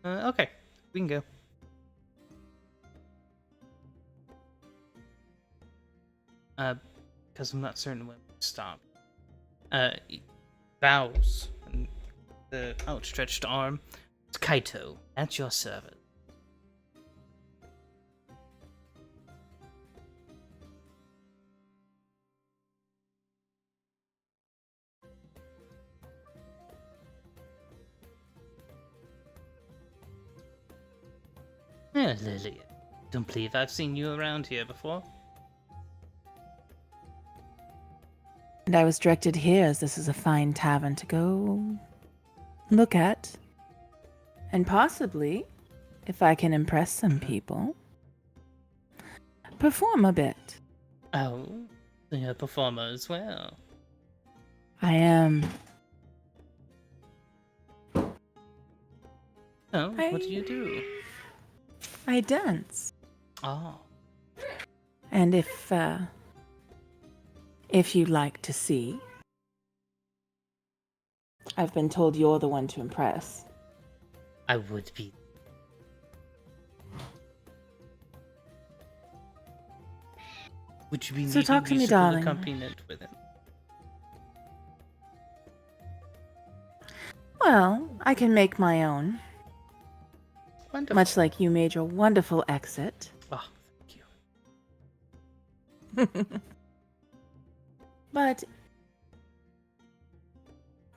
Okay, we can go. Because I'm not certain when we stop. Uh, bows and the outstretched arm. It's Kaito at your service. Yeah, Lily. Don't believe I've seen you around here before. And I was directed here as this is a fine tavern to go look at. And possibly, if I can impress some people, perform a bit. Oh, so you're a performer as well. I am. Oh, what do you do? I dance. Oh, And if you'd like to see, I've been told you're the one to impress. I would be. Would you be So needing talk to me, musical darling. accompaniment with it? Well, I can make my own. Wonderful. Much like you made your wonderful exit. Oh, thank you. But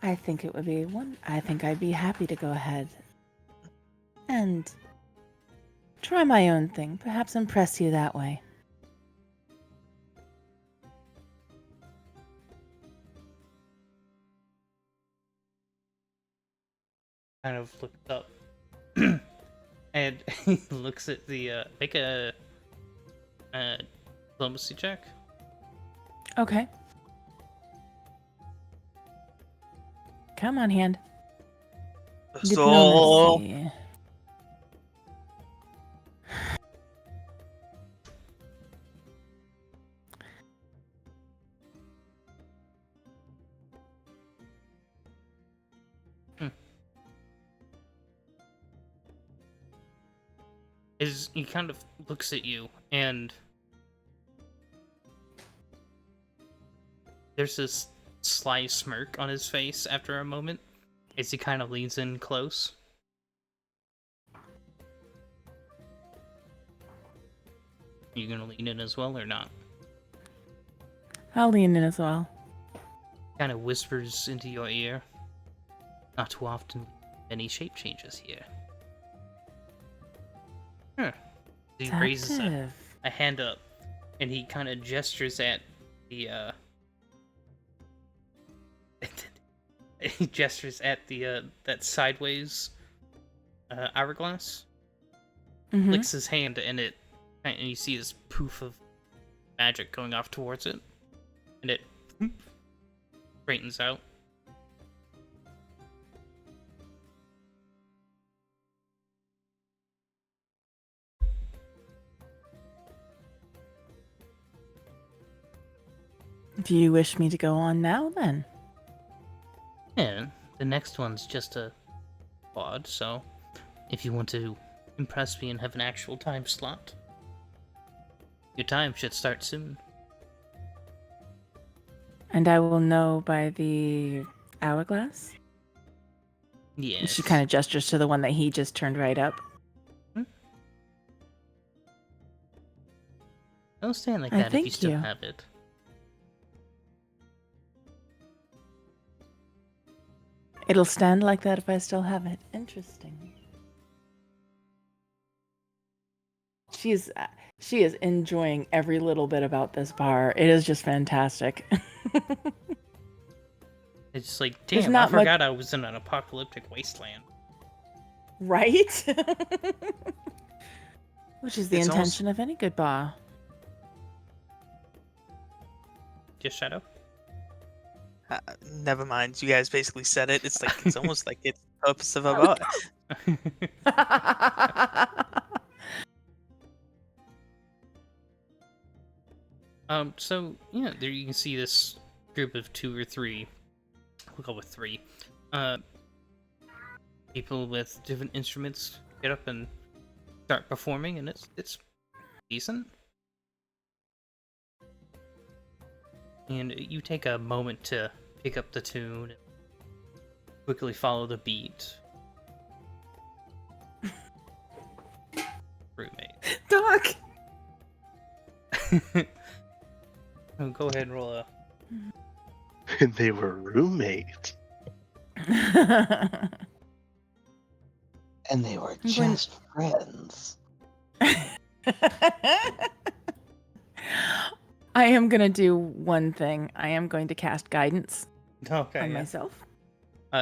I think it would be I think I'd be happy to go ahead and try my own thing. Perhaps impress you that way. Kind of looked up. And he looks at the, make a diplomacy check. Okay. Come on, hand. So Diplomacy. He kind of looks at you, and there's this sly smirk on his face after a moment as he kind of leans in close. You gonna lean in as well or not? I'll lean in as well. Kind of whispers into your ear. Not too often any shape changes here. Huh. He raises a hand up, and he kind of gestures at the, he gestures at the, that sideways, hourglass. Mm-hmm. Licks his hand, and you see this poof of magic going off towards it. And it straightens out. Do you wish me to go on now, then? Yeah, the next one's just a quad, so if you want to impress me and have an actual time slot, your time should start soon. And I will know by the hourglass? Yes. She kind of gestures to the one that he just turned right up. Don't stand like that if you still you. have it. It'll stand like that if I still have it. Interesting. She is enjoying every little bit about this bar. It is just fantastic. It's just like, damn, I forgot I was in an apocalyptic wasteland. Right? Which is the It's intention of any good bar. Just Shadow? never mind. You guys basically said it. It's like it's almost like it's the purpose of a bar. So, yeah, there you can see this group of 2 or 3. We'll go with 3. people with different instruments get up and start performing, and it's decent. And you take a moment to pick up the tune and quickly follow the beat. Roommate. Doc! Oh, go ahead and roll a. And they were roommates. And they were I'm going- just friends. I am going to do one thing. I am going to cast guidance Okay. on Yeah. myself.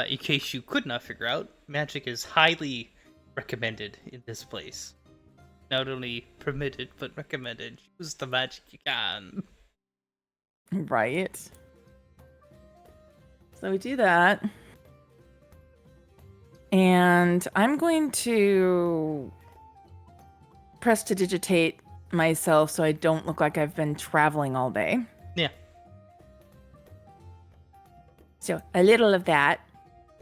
In case you could not figure out, magic is highly recommended in this place. Not only permitted, but recommended. Use the magic you can. Right. So we do that. And I'm going to prestidigitate myself so I don't look like I've been traveling all day. Yeah. So a little of that.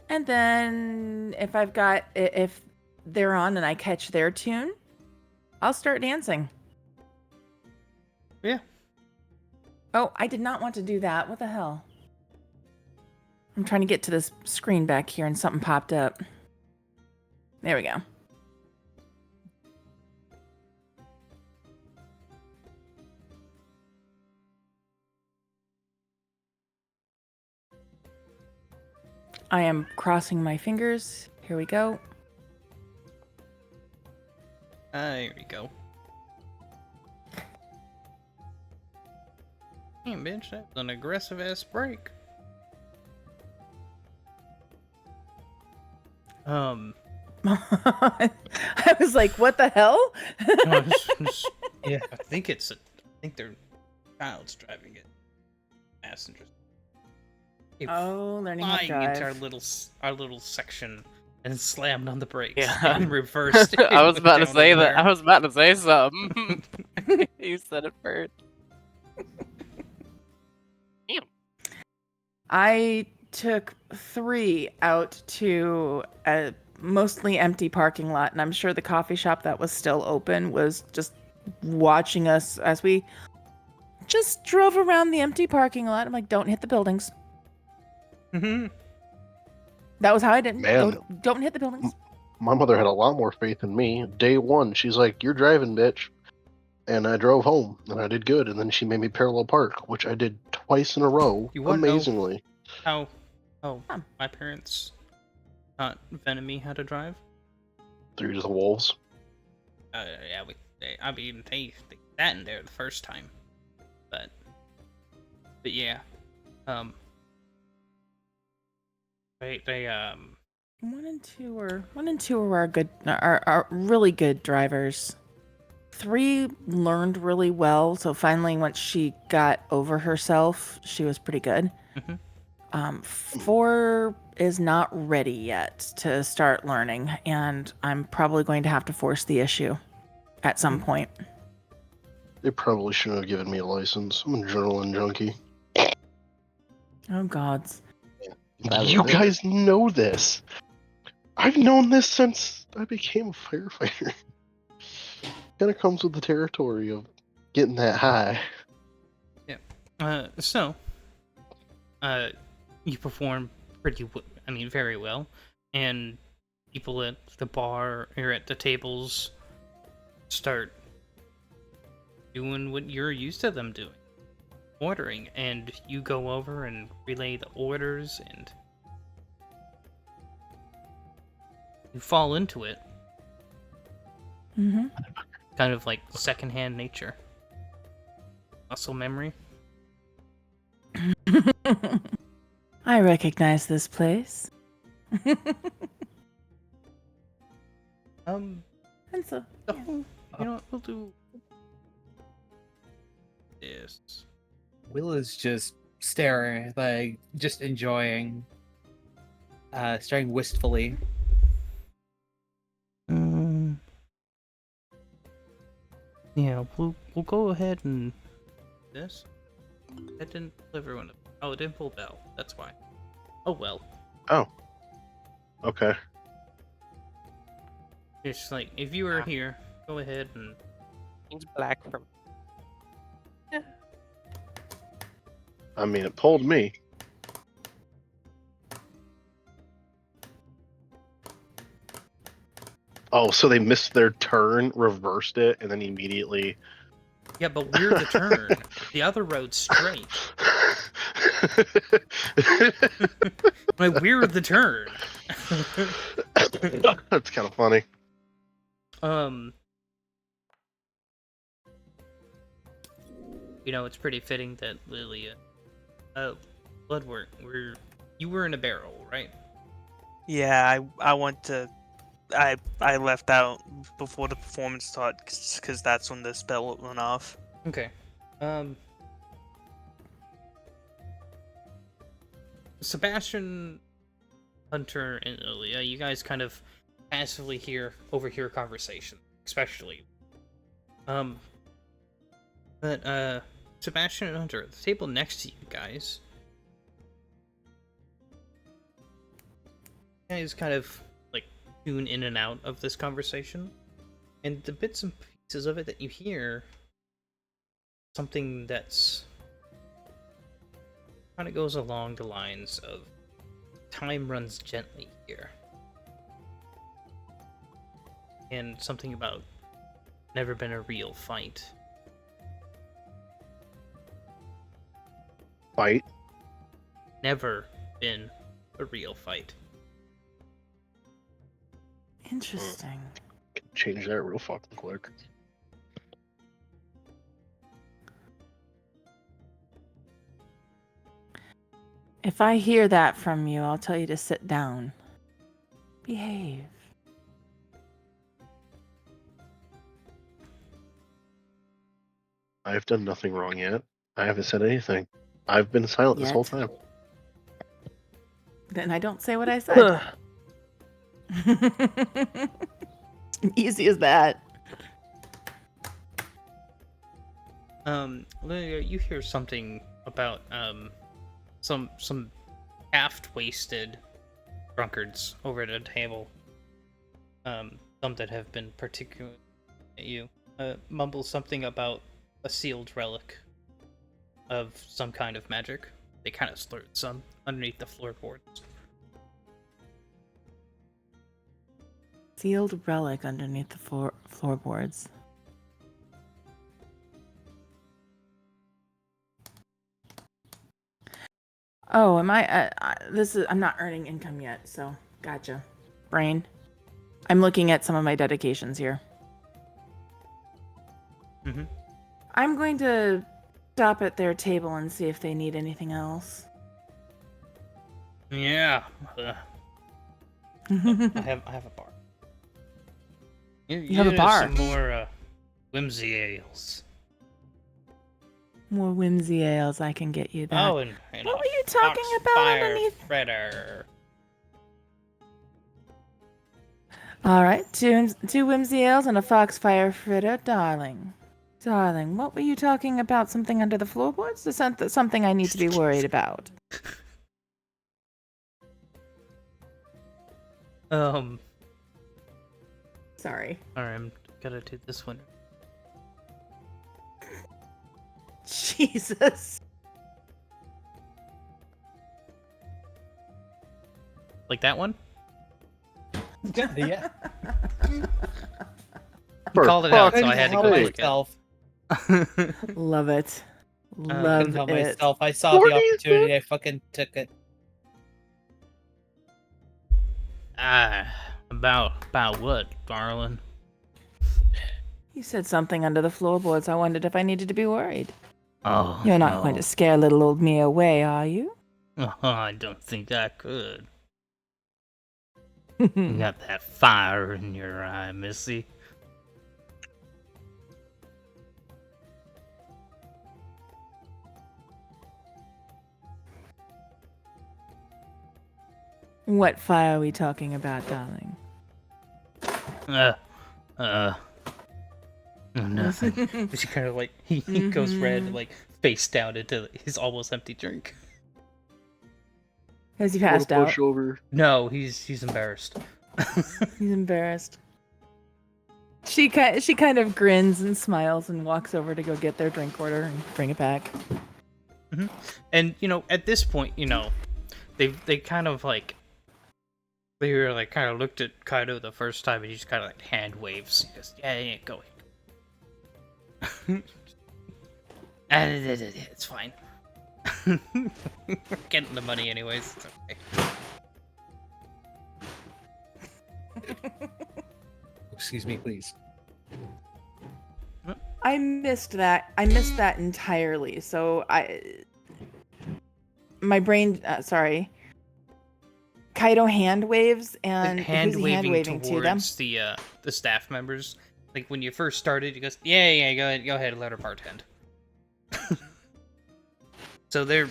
And then if they're on and I catch their tune, I'll start dancing. Yeah. Oh, I did not want to do that. What the hell? I'm trying to get to this screen back here and something popped up. There we go. I am crossing my fingers. Here we go. There we go. Damn, bitch, that was an aggressive ass break. I was like, what the hell? Yeah, I think their child's driving it. Passengers. It Oh, learning how to flying into drive. our little section and slammed on the brakes Yeah. and reversed. I was about to down say over that. there. I was about to say something. You said it first. I took 3 out to a mostly empty parking lot, and I'm sure the coffee shop that was still open was just watching us as we just drove around the empty parking lot. I'm like, don't hit the buildings. Mhm. That was how I did. Man. Don't hit the buildings. My mother had a lot more faith in me. Day one, she's like, "You're driving, bitch." And I drove home, and I did good. And then she made me parallel park, which I did twice in a row, You wanna know- amazingly. How my parents taught Venomy how to drive? Through to the wolves. Yeah, they sat in there the first time, but yeah, they 1 and 2 are really good drivers. 3 learned really well, so finally once she got over herself, she was pretty good. Mhm. 4 is not ready yet to start learning, and I'm probably going to have to force the issue at some point. They probably shouldn't have given me a license. I'm an adrenaline junkie. Oh gods. Probably You did. guys know this. I've known this since I became a firefighter. Kind of comes with the territory of getting that high. so you perform very well, and people at the bar or at the tables start doing what you're used to them doing, ordering, and you go over and relay the orders, and you fall into it, Mm-hmm. kind of like secondhand nature, muscle memory. I recognize this place. And so, the whole, you know what, we'll do this. Will is just staring, like, just enjoying, staring wistfully. Yeah, we'll go ahead and this. That didn't pull everyone. It didn't pull Bell. That's why. Oh well. Oh. Okay. It's like, if you were here, go ahead and... He's black from. I mean, it pulled me. Oh, so they missed their turn, reversed it, and then immediately. Yeah, but we're the turn. The other road's straight. Like, we're the turn. That's kind of funny. You know, it's pretty fitting that Lilia, Bloodwork, you were in a barrel, right? Yeah, I went to. I left out before the performance started because that's when the spell went off. Okay. Sebastian, Hunter, and Lilia, you guys kind of passively overhear conversation, especially. But Sebastian and Hunter, at the table next to you guys kind of like tune in and out of this conversation, and the bits and pieces of it that you hear, something that's kind of goes along the lines of time runs gently here, and something about never been a real fight. Fight. Never been a real fight. Interesting. Change that real fucking quick. If I hear that from you, I'll tell you to sit down. Behave. I've done nothing wrong yet. I haven't said anything. I've been silent this whole Yet. time. Then I don't say what I said. Easy as that. Lilia, you hear something about some half-wasted drunkards over at a table. Some that have been particularly at you. Mumble something about a sealed relic of some kind of magic. They kind of slurred some underneath the floorboards. Sealed relic underneath the floorboards. Oh, am I? I'm not earning income yet, so gotcha. Brain. I'm looking at some of my dedications here. Mm-hmm. I'm going to stop at their table and see if they need anything else. Yeah. I have a bar. You have a bar? Some more whimsy ales. More whimsy ales, I can get you that. Oh, and what were you talking about underneath? Fritter. All right, two whimsy ales and a foxfire fritter, darling. Darling, what were you talking about? Something under the floorboards? Is that something I need to be worried about? Sorry. Alright, I'm gonna do this one. Jesus. Like that one? Yeah. You called it out, so I had to go Help look myself. at Love it. I Love couldn't help it. myself. I saw What the do you opportunity. I fucking took it. About what, darling? You said something under the floorboards. I wondered if I needed to be worried. Oh, You're not going to scare little old me away, are you? Oh, I don't think I could. You got that fire in your eye, Missy. What fire are we talking about, darling? Nothing. She kind of like he goes red, like face down into his almost empty drink. Has he passed Wanna out? push over? No, he's embarrassed. He's embarrassed. She kind of grins and smiles and walks over to go get their drink order and bring it back. And at this point, they kind of like they were like kind of looked at Kaido the first time, and he just kind of like hand waves. He goes, "Yeah, go ahead." And it's fine. We're getting the money anyways. It's okay. Excuse me, please. I missed that. Entirely. So my brain. Sorry. Kaido hand waves, and hand who's he hand waving to them? towards the staff members. Like when you first started, he goes, "Yeah, go ahead, let her bartend." So they're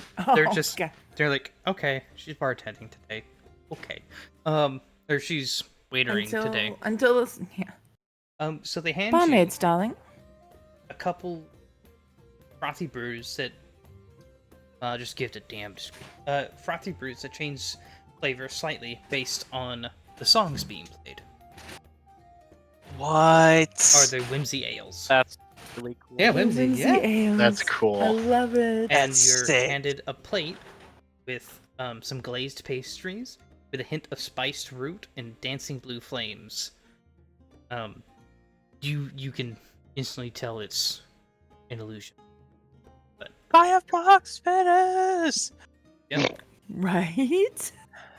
just okay. they're like, "Okay, she's bartending today. Okay, or she's waitering today." Until this, yeah. So they hand Pomades, you darling. a couple frothy brews that just give it a damn frothy brews that change flavor slightly based on the songs being played. What? Or the whimsy ales. That's really cool. Yeah, whimsy. Yeah. ales. That's cool. I love it. And That's you're sick. handed a plate with some glazed pastries with a hint of spiced root and dancing blue flames. You can instantly tell it's an illusion. Firebox spinners! Yep. Right?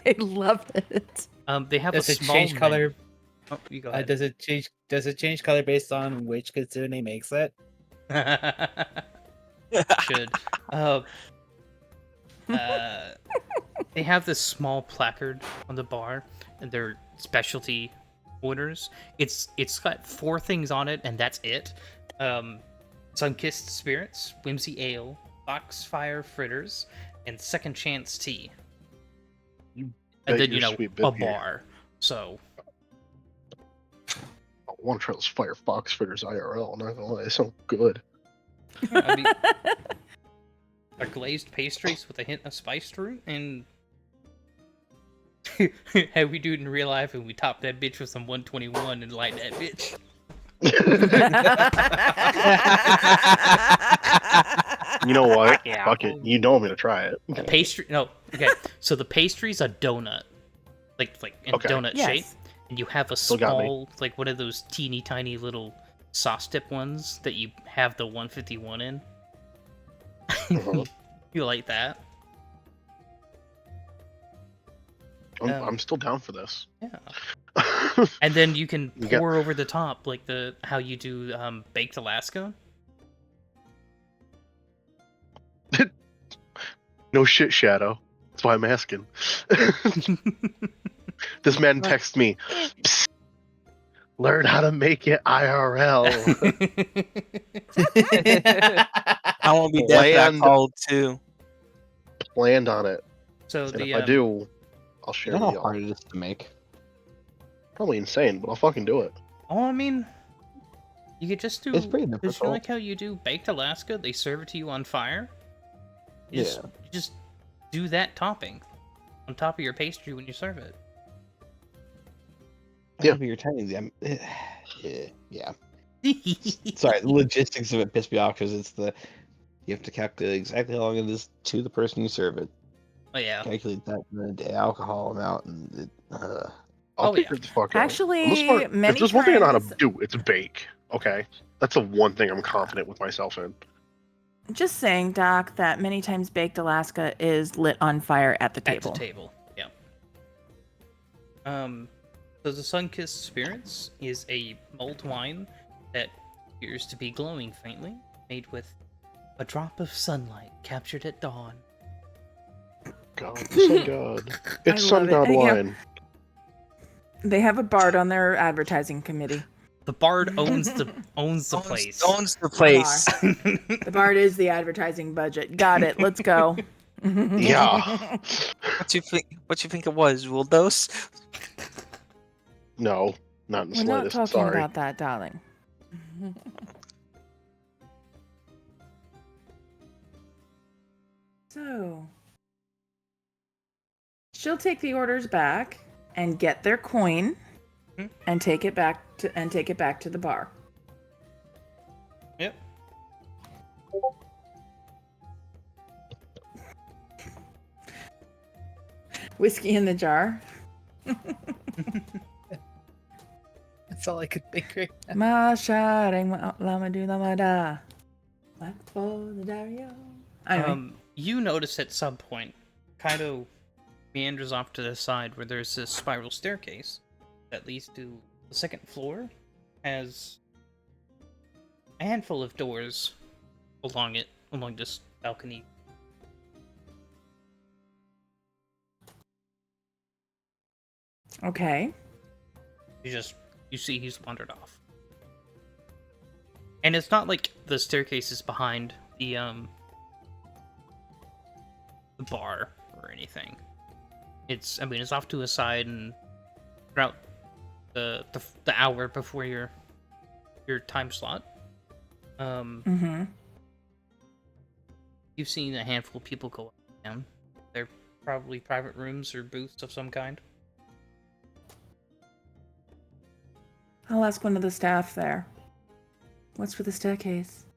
I love it. They have Does a it small change color? Oh, you go ahead. Does it change color based on which kitsune makes it? Should. They have this small placard on the bar, and they're specialty orders. It's got 4 things on it, and that's it. Sun-Kissed Spirits, Whimsy Ale, Foxfire Fritters, and Second Chance Tea. And then, your sweet bit a here. bar. So, I want to try those Firefox fritters IRL. Not gonna lie, they sound good. I mean, are glazed pastries with a hint of spiced root, and how we do it in real life, and we top that bitch with some 121 and light that bitch. You know what? Yeah. Fuck it. You know I'm gonna try it. The pastry, no, okay. So the pastry's a donut, like in Okay. donut shape, Yes. and you have a Still got me. small, like one of those teeny tiny little sauce dip ones that you have the 151 in. Uh-huh. You like that? I'm still down for this. Yeah. And then you can You got- pour over the top, like how you do baked Alaska. No shit, Shadow. That's why I'm asking. This man texts me. "Psst, learn how to make it IRL. I won't be deaf for that Bland. call too. Planned on it. So And the if I do, I'll You share know with how y'all. hard it is to make? Probably insane, but I'll fucking do it. oh, I mean, you could just do. It's pretty Just difficult. like how you do baked Alaska, they serve it to you on fire. You Yeah. just do that topping on top of your pastry when you serve it. Yeah. But you're telling them. Yeah. Sorry, the logistics of it piss me off because it's you have to calculate exactly how long it is to the person you serve it. Oh yeah. Calculate that and the alcohol amount and I'll Oh, figure yeah. the fuck out. Actually, I'm smart. many if there's one thing I know how to friends- do, it's bake. Okay? That's the one thing I'm confident with myself in. Just saying, Doc, that many times baked Alaska is lit on fire at the table. At the table, yeah. So the Sun-Kissed Spirits is a mulled wine that appears to be glowing faintly, made with a drop of sunlight captured at dawn. God, sun god. It's I sun love it. god And, you know, wine. They have a bard on their advertising committee. The bard owns the place. Owns the place. The bard is the advertising budget. Got it. Let's go. Yeah. What you think it was? Wildos? No, not in the We're not slightest. talking Sorry. about that, darling. So, she'll take the orders back and get their coin. and take it back to the bar. Yep. Whiskey in the jar. That's all I could think right now. Masharing lama do lama da. Black for the Dario. Anyway. You notice at some point, Kaido meanders off to the side where there's this spiral staircase that leads to the second floor. Has a handful of doors along this balcony. Okay. You see he's wandered off. And it's not like the staircase is behind the bar or anything. It's off to a side, and throughout the hour before your time slot, you've seen a handful of people go up and down. They're probably private rooms or booths of some kind. I'll ask one of the staff there. What's for the staircase?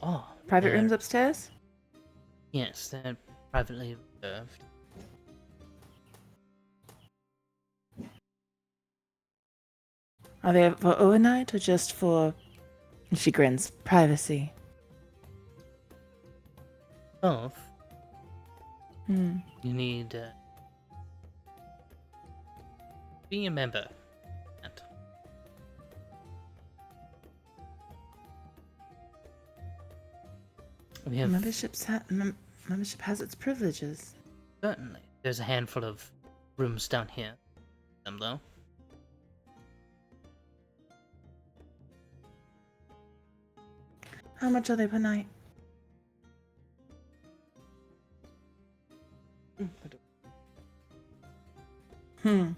Oh, Private rooms upstairs? Yes, they're privately reserved. Are they for overnight or just for, she grins, privacy? Both. Hmm. You need be a member. We have Membership has its privileges. certainly. There's a handful of rooms down here. Them though. How much are they per night? Hmm.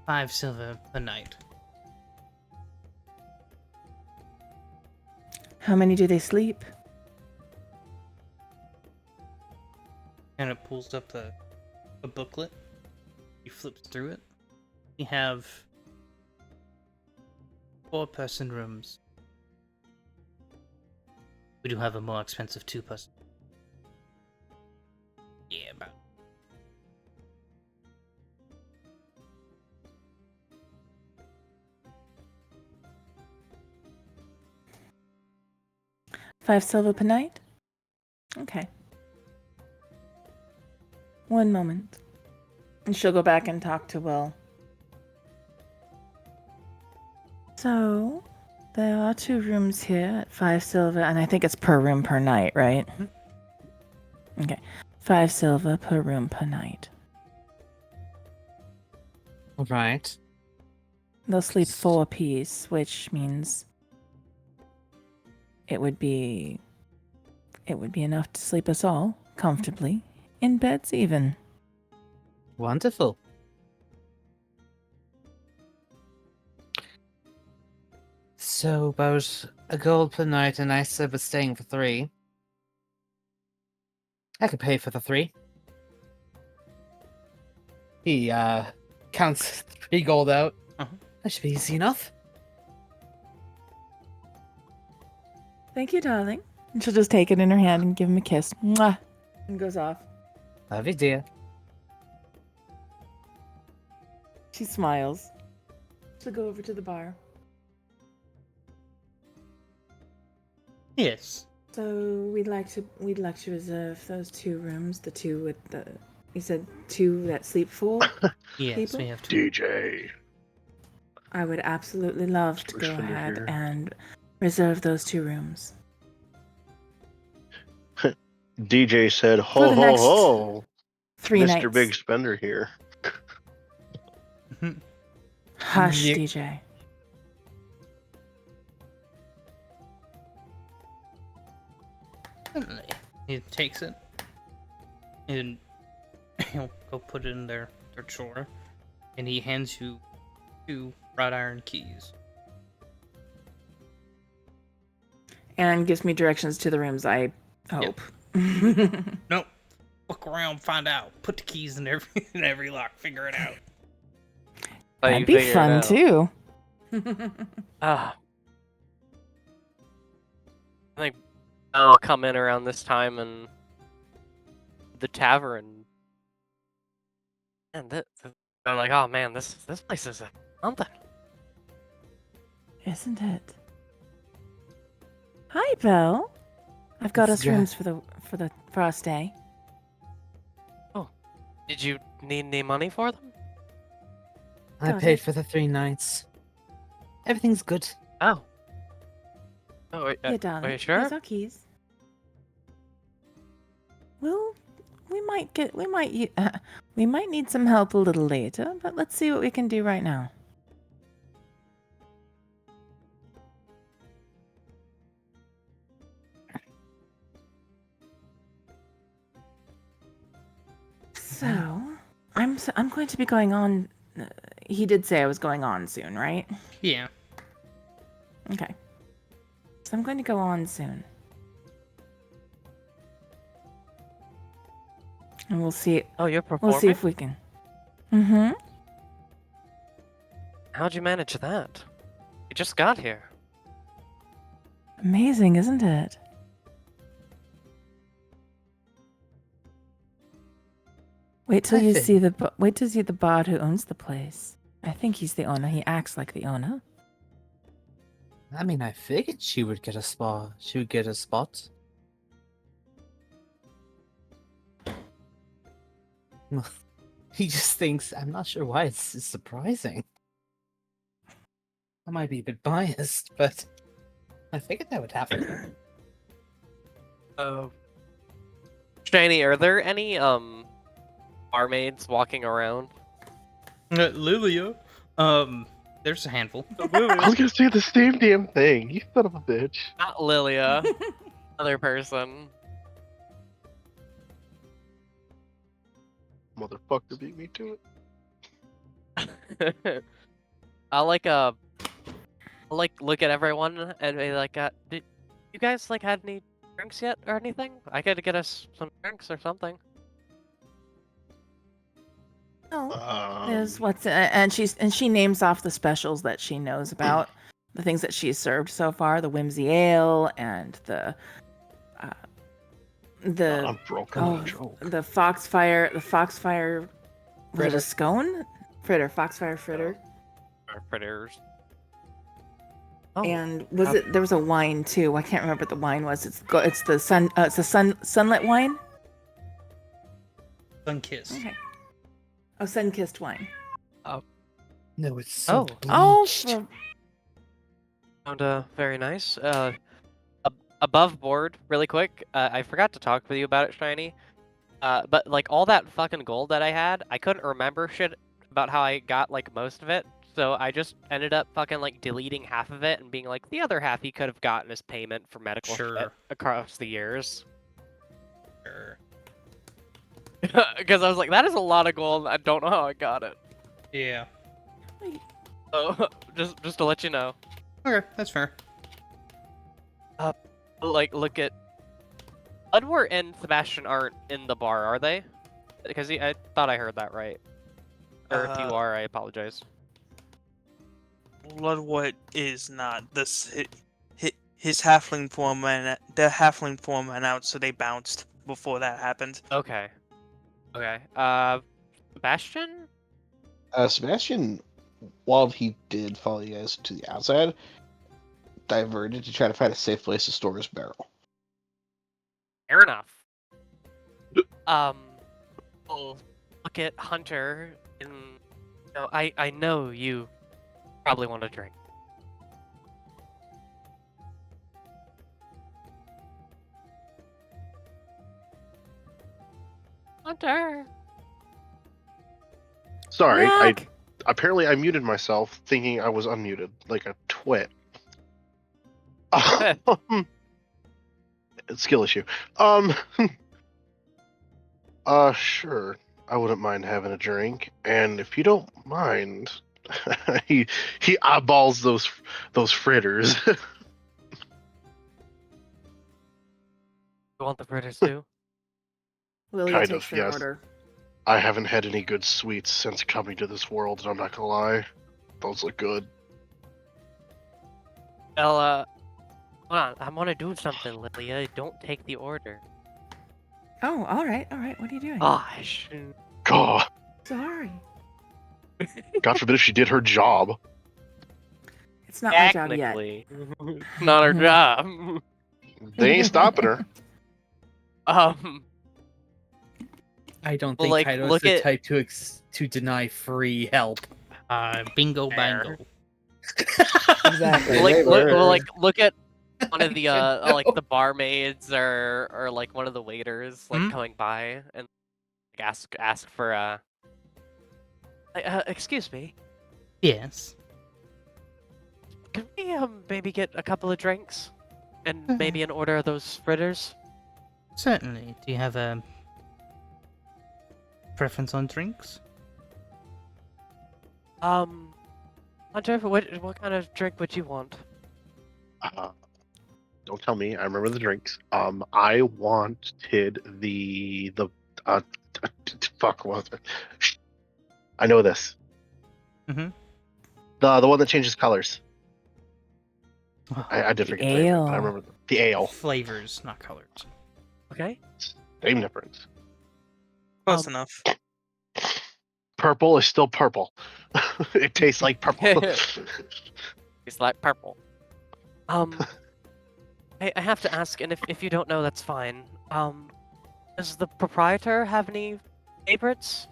$5 silver per night. How many do they sleep? And it pulls up a booklet. He flips through it. We have 4-person rooms. We do have a more expensive 2-person. Yeah, about. $5 silver per night? Okay. One moment. And she'll go back and talk to Will. So, there are 2 rooms here at 5 silver, and I think it's per room per night, right? Okay. 5 silver per room per night. All right. They'll sleep 4 apiece, which means it would be enough to sleep us all comfortably in beds even. Wonderful. So about a gold per night, and I said we're staying for 3. I could pay for the 3. He counts 3 gold out. Uh-huh. That should be easy enough. Thank you, darling. And she'll just take it in her hand and give him a kiss. Mwah! And goes off. Love you, dear. She smiles. She'll go over to the bar. Yes. So we'd like to reserve those 2 rooms, the 2 with the you said 2 that sleep full Yes, people? we have to. DJ. I would absolutely love to Bruce go Fender ahead here. and reserve those 2 rooms. DJ said, For ho, the ho, next ho. 3 Mr. nights. Big Spender here. Hush, You- DJ. Certainly. He takes it and he'll go put it in their drawer, and he hands you 2 wrought iron keys. And gives me directions to the rooms, I hope. Nope. Look around, find out. Put the keys in every in every lock. Figure it out. Oh, That'd you be figure it fun out. too. Ah. I think I'll come in around this time and the tavern. And I'm like, oh man, this place is something. Isn't it? Hi, Belle. I've got It's us Ja- rooms for our stay. Did you need any money for them? I Got paid it. for the 3 nights. Everything's good. Oh. Oh, wait, Here, darling. are you sure? Here's our keys. Well, we might need some help a little later, but let's see what we can do right now. So, I'm going to be going on. He did say I was going on soon, right? Yeah. Okay. So I'm going to go on soon. And we'll see. Oh, you're performing? We'll see if we can. Mm-hmm. How'd you manage that? You just got here. Amazing, isn't it? Wait till you see the bard who owns the place. I think he's the owner. He acts like the owner. I mean, I figured she would get a spot. She would get a spot. He just thinks, I'm not sure why it's surprising. I might be a bit biased, but I figured that would happen. Oh. Shiny, are there any barmaids walking around? Lilia. There's a handful. I was gonna say the same damn thing. You son of a bitch. Not Lilia. Other person. Motherfucker beat me to it. I'll look at everyone and be like, did you guys had any drinks yet or anything? I gotta get us some drinks or something. Oh, there's and she names off the specials that she knows about, the things that she's served so far, the Whimsy Ale and the I'm broken on a joke. the Foxfire was it Fritter. a scone? Foxfire fritter. Or fritters. Oh, And there was a wine too. I can't remember what the wine was. It's the sunlit wine. Sunkissed. Okay. Oh, sun-kissed wine. No, it's so Oh, bleached. sound very nice. Above board, really quick. I forgot to talk with you about it, Shiny. But all that fucking gold that I had, I couldn't remember shit about how I got most of it. So I just ended up fucking deleting half of it and being like, the other half he could have gotten as payment for medical Sure. shit across the years. Sure. Because I was like, that is a lot of gold. I don't know how I got it. Yeah. So just to let you know. Okay, that's fair. Look at Edward and Sebastian aren't in the bar, are they? Because I thought I heard that right. Or if you are, I apologize. Ludwig is not. His halfling form the halfling form ran out, so they bounced before that happened. Okay. Okay. Sebastian? Sebastian, while he did follow you guys to the outside, diverted to try to find a safe place to store his barrel. Fair enough. We'll look at Hunter, and I know you probably want a drink. Hunter. Sorry, Knock. apparently I muted myself thinking I was unmuted, like a twit. Skill issue. Sure. I wouldn't mind having a drink, and if you don't mind, he eyeballs those fritters. You want the fritters too? Lilia Kind takes of, their yes. order. I haven't had any good sweets since coming to this world, and I'm not gonna lie. Those look good. Well, hold on. I want to do something, Lilia. Don't take the order. Oh, all right. What are you doing? Gosh. God, Sorry. God forbid if she did her job. It's not my job yet. Technically, not our job. They ain't stopping her. I don't Well, think like, Kaido's look the at- type to deny free help. Bingo Fair. bango. Exactly. Look at one of the like the barmaids or like one of the waiters like Hmm? coming by and like, ask for excuse me, Yes. can we maybe get a couple of drinks and maybe an order of those fritters? Certainly. Do you have a preference on drinks? Hunter, what kind of drink would you want? Don't tell me. I remember the drinks. I wanted the fuck was it? I know this. Mhm. The one that changes colors. Oh, I did The forget the name, ale. but I remember the ale. flavors, not colors. Okay. Same difference. Close enough. Purple is still purple. It tastes like purple. It's like purple. I have to ask, and if you don't know, that's fine. Does the proprietor have any favorites?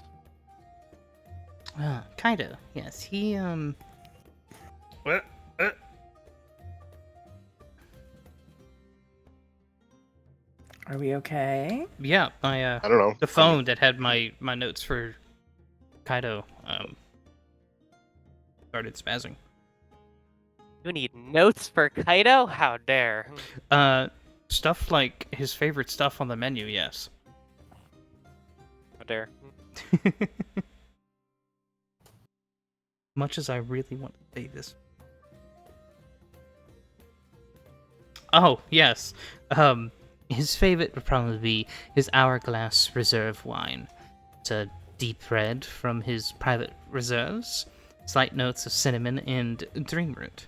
Kaido. Yes, he Are we okay? Yeah, my I don't know. the phone that had my notes for Kaido started spazzing. You need notes for Kaido? How dare! Stuff like his favorite stuff on the menu. Yes. How dare! Much as I really want to say this. Oh yes. His favorite would probably be his Hourglass Reserve wine. It's a deep red from his private reserves. Slight notes of cinnamon and dreamroot.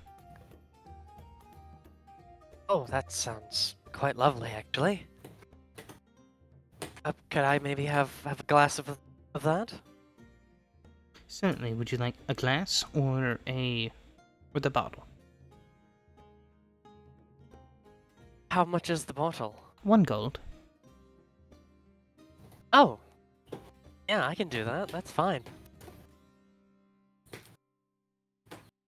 Oh, that sounds quite lovely, actually. Could I maybe have a glass of that? Certainly. Would you like a glass or the bottle? How much is the bottle? 1 gold. Oh, yeah, I can do that. That's fine.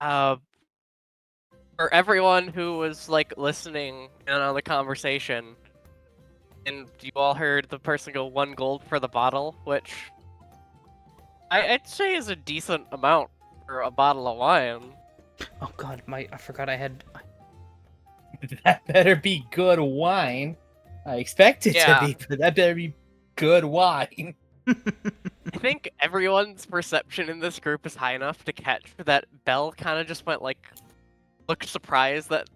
For everyone who was like listening in on the conversation, and you all heard the person go 1 gold for the bottle, which I'd say is a decent amount for a bottle of wine. Oh god, I forgot I had. That better be good wine. I expect it Yeah. to be, but that better be good wine. I think everyone's perception in this group is high enough to catch that Belle kind of just went like, looked surprised that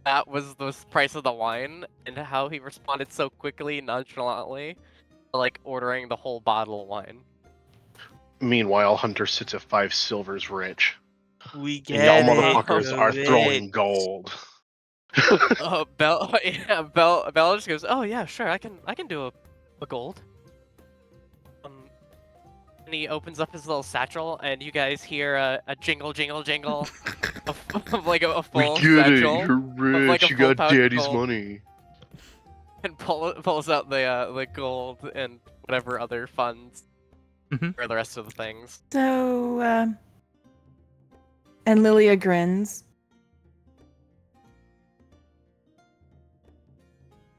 that was the price of the wine, and how he responded so quickly, nonchalantly, to, like ordering the whole bottle of wine. Meanwhile, Hunter sits at 5 silvers rich. We And y'all get it. motherfuckers are Good. throwing gold. Oh, Belle just goes, "Oh yeah, sure, I can do a gold." And he opens up his little satchel, and you guys hear a jingle, jingle, jingle. like a We full get it. satchel You're of, like, rich. a You full got pouch of daddy's gold. money. and pulls out the gold and whatever other funds Mhm. for the rest of the things. So, and Lilia grins.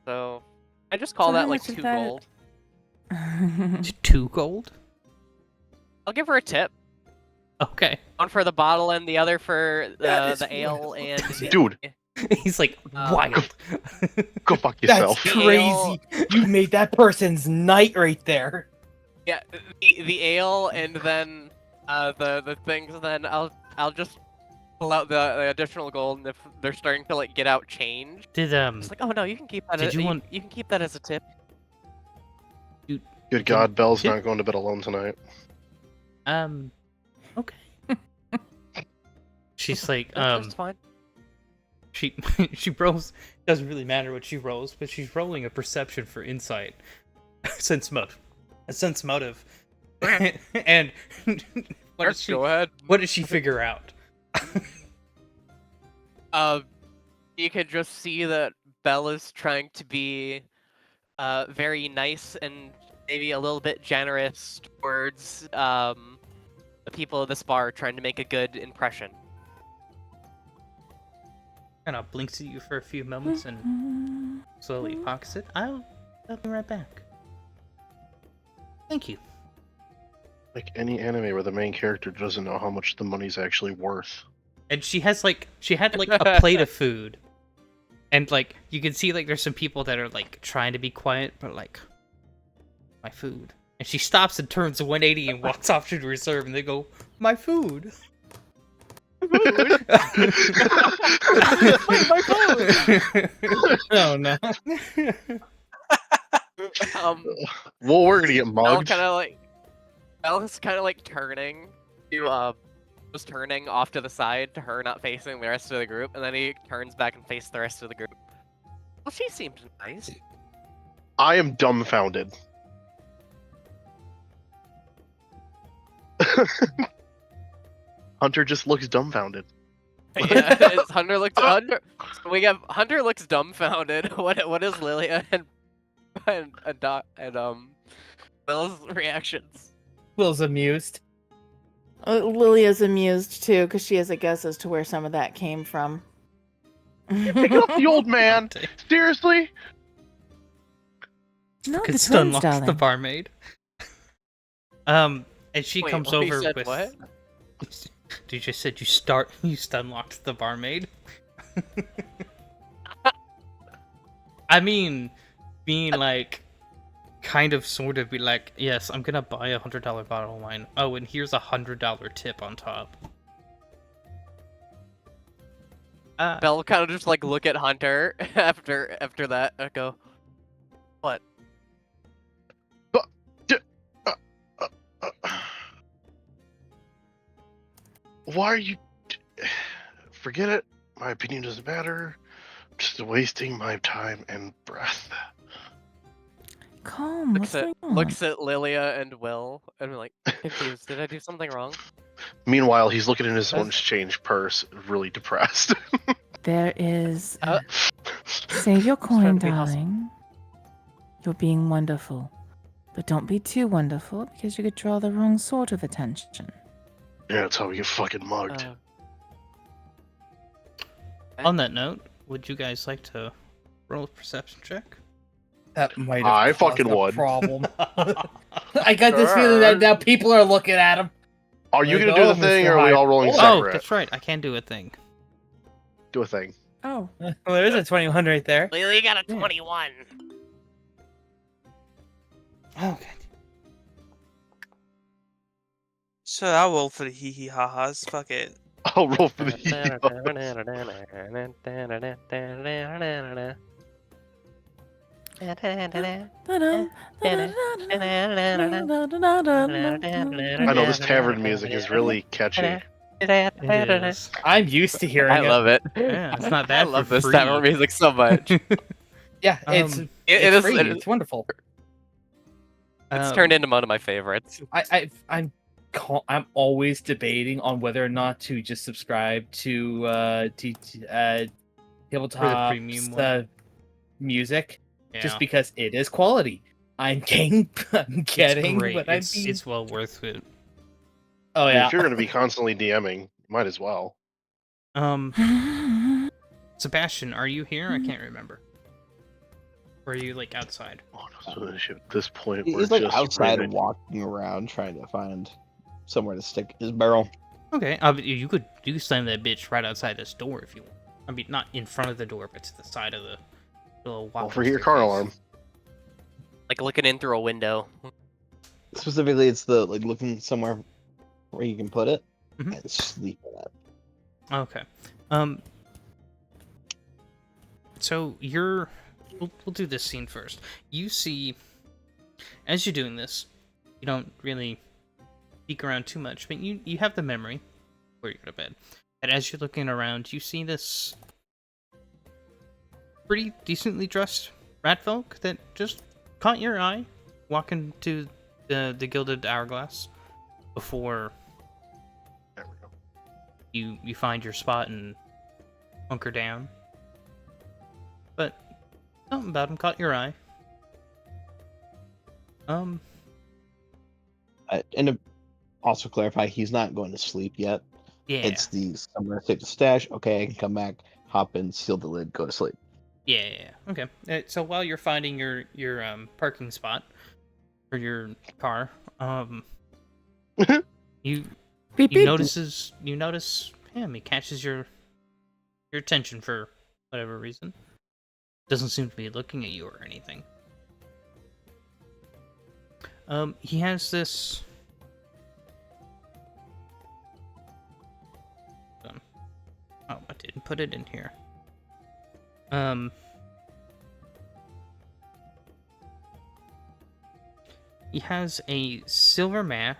So I just call So that how like much of 2 that- gold. 2 gold? I'll give her a tip. Okay. One for the bottle and the other for That is the ale and the, Dude. He's like, wild. Go fuck That's yourself. The ale- crazy. You made that person's night right there. Yeah, the ale and then the things. Then I'll just pull out the additional gold, and if they're starting to like get out change, Did it's like, oh no, you can keep that. Did you you, want- you can keep that as a tip. Good God, Belle's Did- not going to bed alone tonight. okay. She's like, That's fine. she she rolls. Doesn't really matter what she rolls, but she's rolling a perception for insight, sense motive, a sense motive, and what does she? Go ahead. What does she figure out? You can just see that Bella's trying to be very nice and maybe a little bit generous towards the people of this bar, trying to make a good impression. Kind of blinks at you for a few moments and slowly pockets it. I'll be right back. Thank you. Like any anime where the main character doesn't know how much the money's actually worth. And she had like a plate of food, and like you can see like there's some people that are like trying to be quiet, but like my food. And she stops and turns 180 and walks off to the reserve, and they go, my food. My phone! Oh no. Well, we're gonna get Belle mugged. Belle's kind of like turning to was turning off to the side to her, not facing the rest of the group, and then he turns back and faces the rest of the group. Well, she seemed nice. I am dumbfounded. Hunter just looks dumbfounded. Yeah, it's Hunter looks Hunter. We have Hunter looks dumbfounded. What is Lilia and Will's reactions? Will's amused. Lilia's amused too because she has a guess as to where some of that came from. Pick up the old man. Seriously? No, the Could stun twins, locks the darling. barmaid. And she Wait, comes what, you over said with. what? You just said you stun locked the barmaid. I mean, being like, kind of, sort of be like, yes, I'm gonna buy a $100 bottle of wine. Oh, and here's a $100 tip on top. Belle kind of just like look at Hunter after that. I go, what? Why are you... Forget it. My opinion doesn't matter. I'm just wasting my time and breath. Calm. What's going on? Looks at Lilia and Will and be like, confused. Did I do something wrong? Meanwhile, he's looking in his own exchange purse, really depressed. There is. Uh, Save your trying coin, to be hustle- darling. You're being wonderful. But don't be too wonderful because you could draw the wrong sort of attention. Yeah, that's how we get fucking mugged. On that note, would you guys like to roll a perception check? That might have I caused fucking a would. problem. I got this feeling that now people are looking at him. Are you Like, gonna do oh, the thing, Mr. or are we Hyde. all rolling Oh, separate? that's right. I can do a thing. Do a thing. Oh. Well, there is a 21 right there. Lilia got a Yeah. 21. Okay. So I'll roll for the hee hee ha ha's. Fuck it. I'll roll for the I know this tavern music is really catchy. It is. I'm used to hearing I it. love it. Yeah, it's not I bad love for this free. tavern music so much. Yeah, it's Um, It is. free. It, It's wonderful. it's turned into one of my favorites. I'm I'm always debating on whether or not to just subscribe to Tabletop premium one. music, Yeah. just because it is quality. I'm getting It's great. what I'm being. It's well worth it. Oh I mean, yeah. if you're going to be constantly DMing, might as well. Sebastian, are you here? I can't remember. Or are you like outside? Oh, no, so at this point, we're He's like just outside ready. walking around trying to find somewhere to stick his barrel. Okay, you could slam that bitch right outside this door if you want. I mean, not in front of the door, but to the side of the little Well, walking for your car staircase. alarm. Like looking in through a window. Specifically, it's the like looking somewhere where you can put it Mhm. and sleep in it. Okay. So we'll do this scene first. You see, as you're doing this, you don't really peek around too much, but you have the memory where you go to bed. And as you're looking around, you see this pretty decently dressed rat folk that just caught your eye walking to the Gilded Hourglass before There we go. you find your spot and hunker down. But something about him caught your eye. And to also clarify, he's not going to sleep yet. Yeah. It's the somewhere to take the stash. Okay, I can come back, hop in, seal the lid, go to sleep. Yeah. Okay. So while you're finding your parking spot for your car, you Beep, you beep. notice him. He catches your attention for whatever reason. Doesn't seem to be looking at you or anything. He has this. Oh, I didn't put it in here. He has a silver mask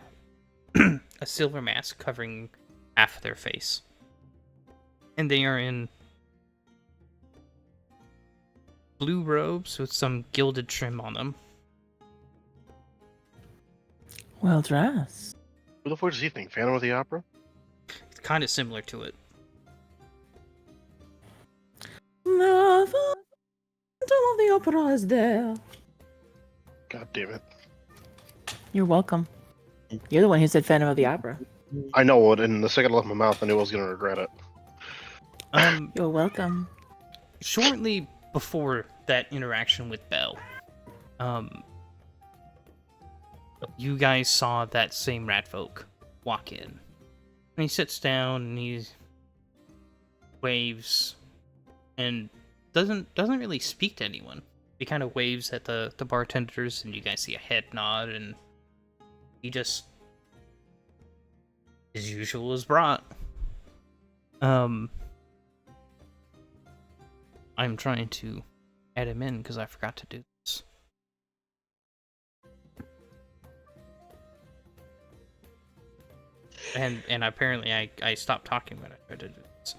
covering half of their face, and they are in blue robes with some gilded trim on them. Well dressed. Who the fuck does he think? Phantom of the Opera? It's kind of similar to it. The Phantom of the Opera is there. God damn it. You're welcome. You're the one who said Phantom of the Opera. I know it, and the second I left my mouth, I knew I was going to regret it. You're welcome. Shortly before that interaction with Belle, you guys saw that same rat folk walk in. And he sits down and he waves and doesn't really speak to anyone. He kind of waves at the bartenders, and you guys see a head nod, and he just, as usual, is brought. I'm trying to add him in because I forgot to do this. And apparently I stopped talking when I tried to do this.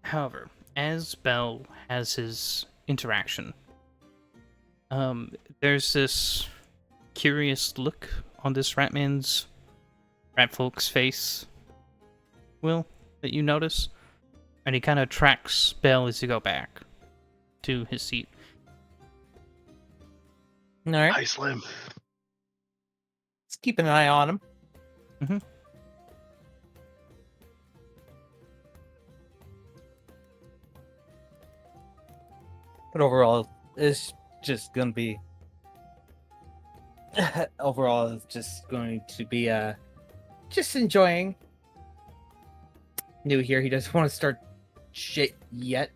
However, as Bell has his interaction, there's this curious look on this rat folk's face, Will, that you notice, and he kind of tracks Bell as you go back to his seat. All right. Hi, Slim. Let's keep an eye on him. Mm-hmm. But overall, it's just gonna be. Overall, it's just going to be just enjoying. New here, he doesn't want to start shit yet.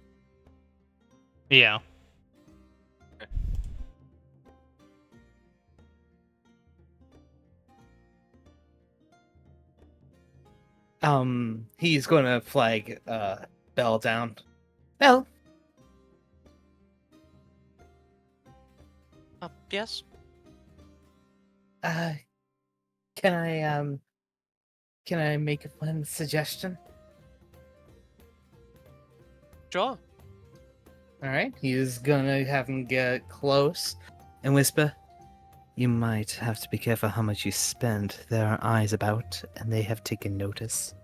Yeah. He's going to flag Bell down. Bell, Yes. can I Can I make a fun suggestion? Sure. All right. He's gonna have him get close and whisper. You might have to be careful how much you spend. There are eyes about, and they have taken notice.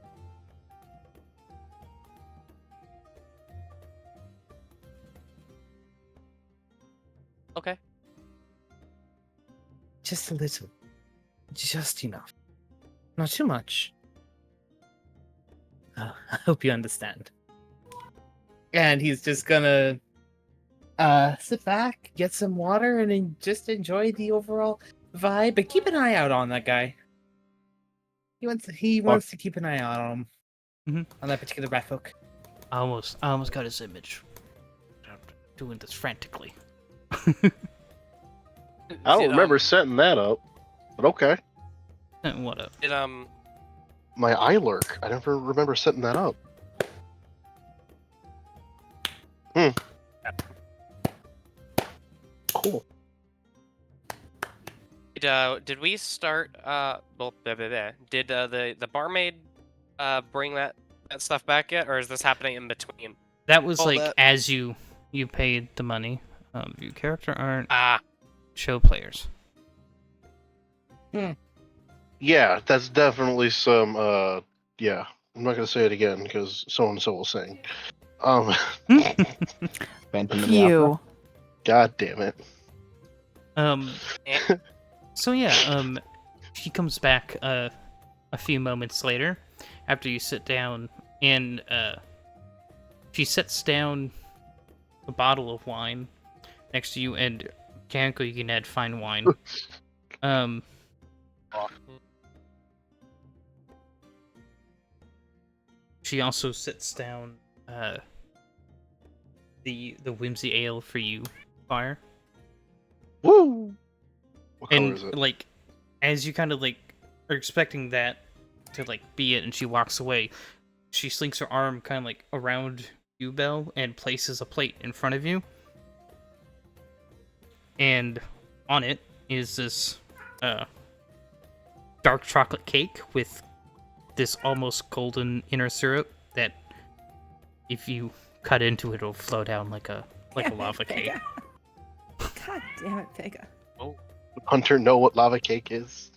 Okay. Just a little. Just enough. Not too much. I hope you understand. And he's just gonna sit back, get some water, and then just enjoy the overall vibe. But keep an eye out on that guy. He wants to keep an eye out on him. Mhm. On that particular rat folk. I almost got his image. I'm doing this frantically. I don't remember setting that up, but okay. And what up? Did My eye lurk. I never remember setting that up. Cool. did we start well blah, blah, blah. Did the barmaid bring that stuff back yet, or is this happening in between? That was All like that- as you paid the money. Your character aren't Ah, show players. Yeah, that's definitely some. Yeah, I'm not gonna say it again because so and so will sing. Phantom of the Opera. Phew. God damn it. So yeah, she comes back a few moments later after you sit down, and she sets down a bottle of wine next to you, and Janko, you can add fine wine. She also sits down the whimsy ale for you, Fire. Woo! What color And is it? like, as you kind of like are expecting that to like be it, and she walks away, she slinks her arm kind of like around you, Belle, and places a plate in front of you. And on it is this dark chocolate cake with this almost golden inner syrup that, if you cut into it, it'll flow down like a lava cake. God damn it, Vega. Hunter know what lava cake is?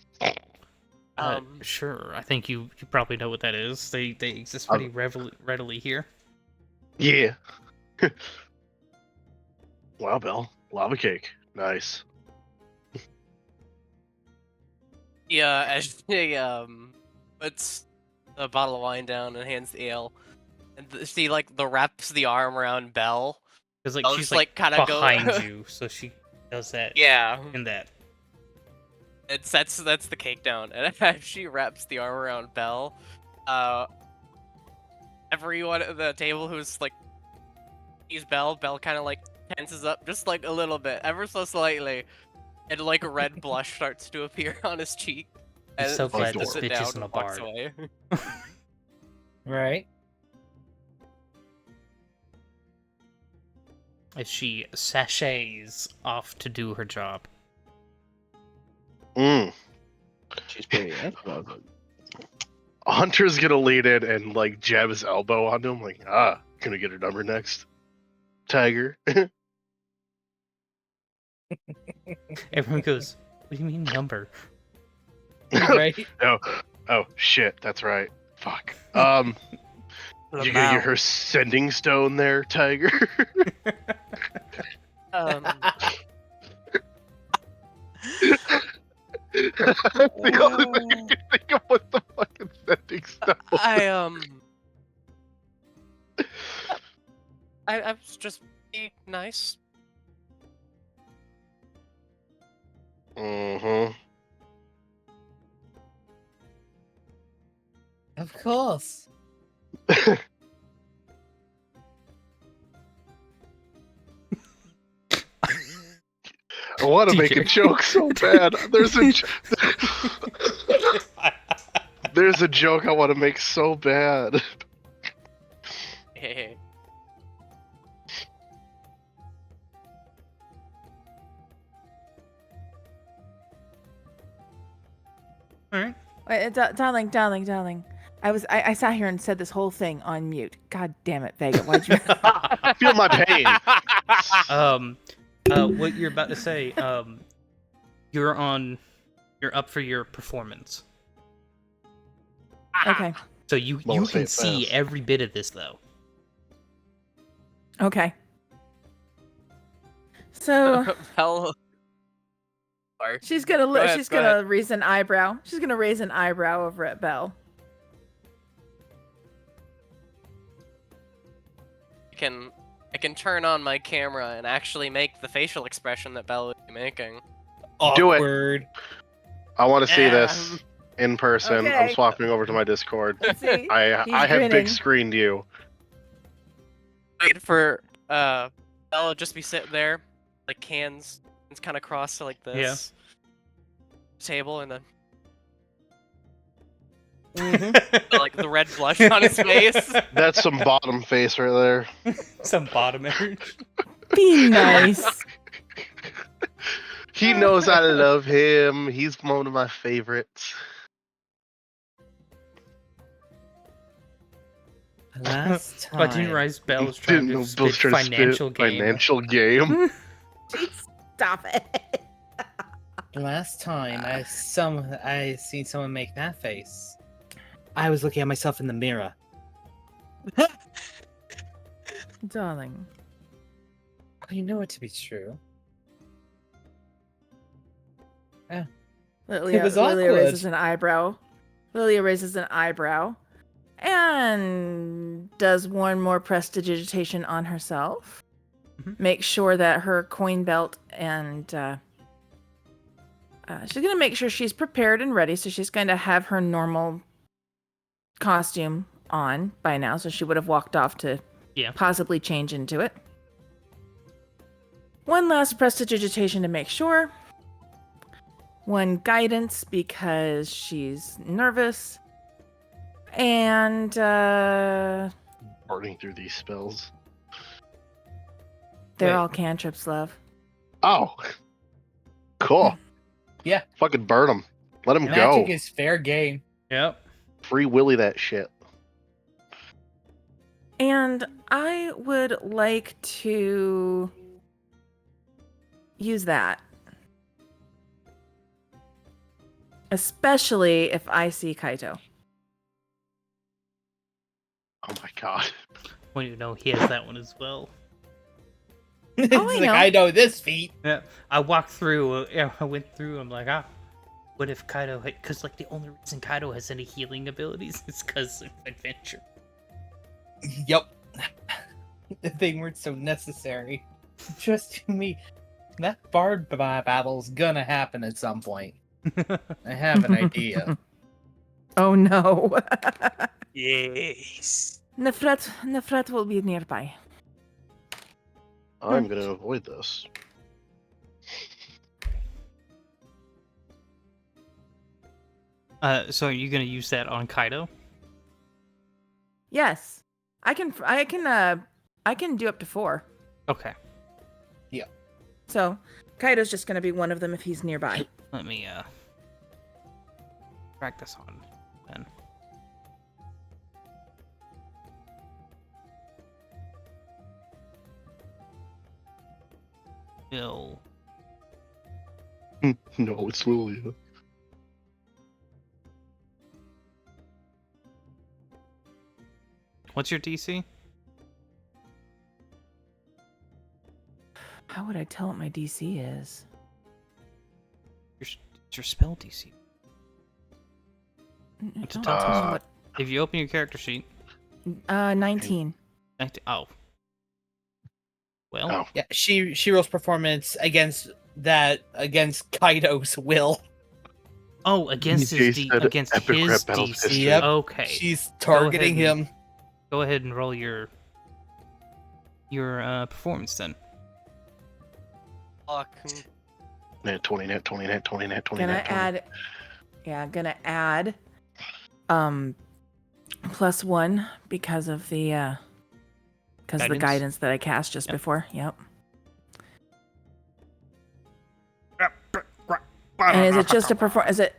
Sure, I think you probably know what that is. They exist pretty readily here. Yeah. Wow, Belle. Lava cake. Nice. yeah. As she puts a bottle of wine down and hands the ale, and she like wraps the arm around Belle. Because like I'll she's just, like like, kinda behind go- you, so she does that. Yeah. In that. That's the cake down, and as she wraps the arm around Belle, everyone at the table who's like sees Belle kind of like tenses up just like a little bit, ever so slightly, and like a red blush starts to appear on his cheek. I'm And so he glad sits this it bitch down isn't and a walks bard. away. Right? As she sachets off to do her job. She's pretty amped about it. Hunter's gonna lean in and like jab his elbow onto him, like, gonna get her number next. Tiger. Everyone goes, "What do you mean number?" Right? Oh shit, that's right. Fuck. You gonna get her sending stone there, Tiger? Um, the only thing you can think of was the fucking sending stone. I was just being nice. Mm-hmm. Of course. I want to make a TJ. joke so bad. There's a joke I want to make so bad. Hey. Alright. Wait, darling. I sat here and said this whole thing on mute. God damn it, Vega. Why'd you? Feel my pain. What you're about to say, you're up for your performance. Okay. So you Well, say can it see fast. every bit of this though. Okay. So Belle. Sorry. she's gonna Go ahead, she's go gonna ahead. raise an eyebrow. She's gonna raise an eyebrow over at Belle. I can turn on my camera and actually make the facial expression that Belle would be making. Do it. Awkward. I want to see Yeah. this in person. I'm Okay. swapping over to my Discord. Let's see. I He's have grinning. big screened you. Wait for Belle to just be sitting there, like hands kind of crossed to like this table, and then like the red blush on his face. That's some bottom face right there. Some bottom image. Be nice. He knows I love him. He's one of my favorites. Last time. I didn't realize Belle was trying Didn't to know spit Bill's trying to spit financial game. financial game. Jeez, stop it. Last time I seen someone make that face, I was looking at myself in the mirror. Darling. You know it to be true. Lilia, was Lilia awkward. raises an eyebrow. Lilia raises an eyebrow. And does one more prestidigitation on herself. Mhm. Make sure that her coin belt and she's gonna make sure she's prepared and ready. So she's going to have her normal costume on by now. So she would have walked off to possibly change into it. One last prestidigitation to make sure. One guidance because she's nervous. And Burning through these spells. they're Wait. all cantrips, love. Oh. Cool. Yeah. Fucking burn him. Let him Magic go. is fair game. Yep. Free Willy that shit. And I would like to use that. Especially if I see Kaito. Oh my god. Well, you know, he has that one as well. It's I like, know. I know this feat. Yeah, I walked through. I went through. I'm like, what if Kaido? Because like the only reason Kaido has any healing abilities is because of adventure. Yep. They weren't so necessary. Trust me, that bard battle's gonna happen at some point. I have an idea. Oh no. Yes. Nefret will be nearby. I'm gonna avoid this. So are you gonna use that on Kaido? Yes. I can do up to 4. Okay. So Kaito's just gonna be one of them if he's nearby. Let me crack this on then. Bill. No, it's Lilia. What's your DC? How would I tell what my DC is? It's your spell DC. What's the Don't top? tell me what. If you open your character sheet, 19. oh. Well, Oh. Yeah, she rolls performance against Kaido's will. oh, against Jay his said against epic his rap battles DC. history. Yep. Okay. She's targeting ahead him. Go ahead and roll your performance then. Fuck. Nat 20, nat 20, nat 20, nat 20, Gonna nat 20. add +1 because of the guidance that I cast just before. Yep. And is it just a is it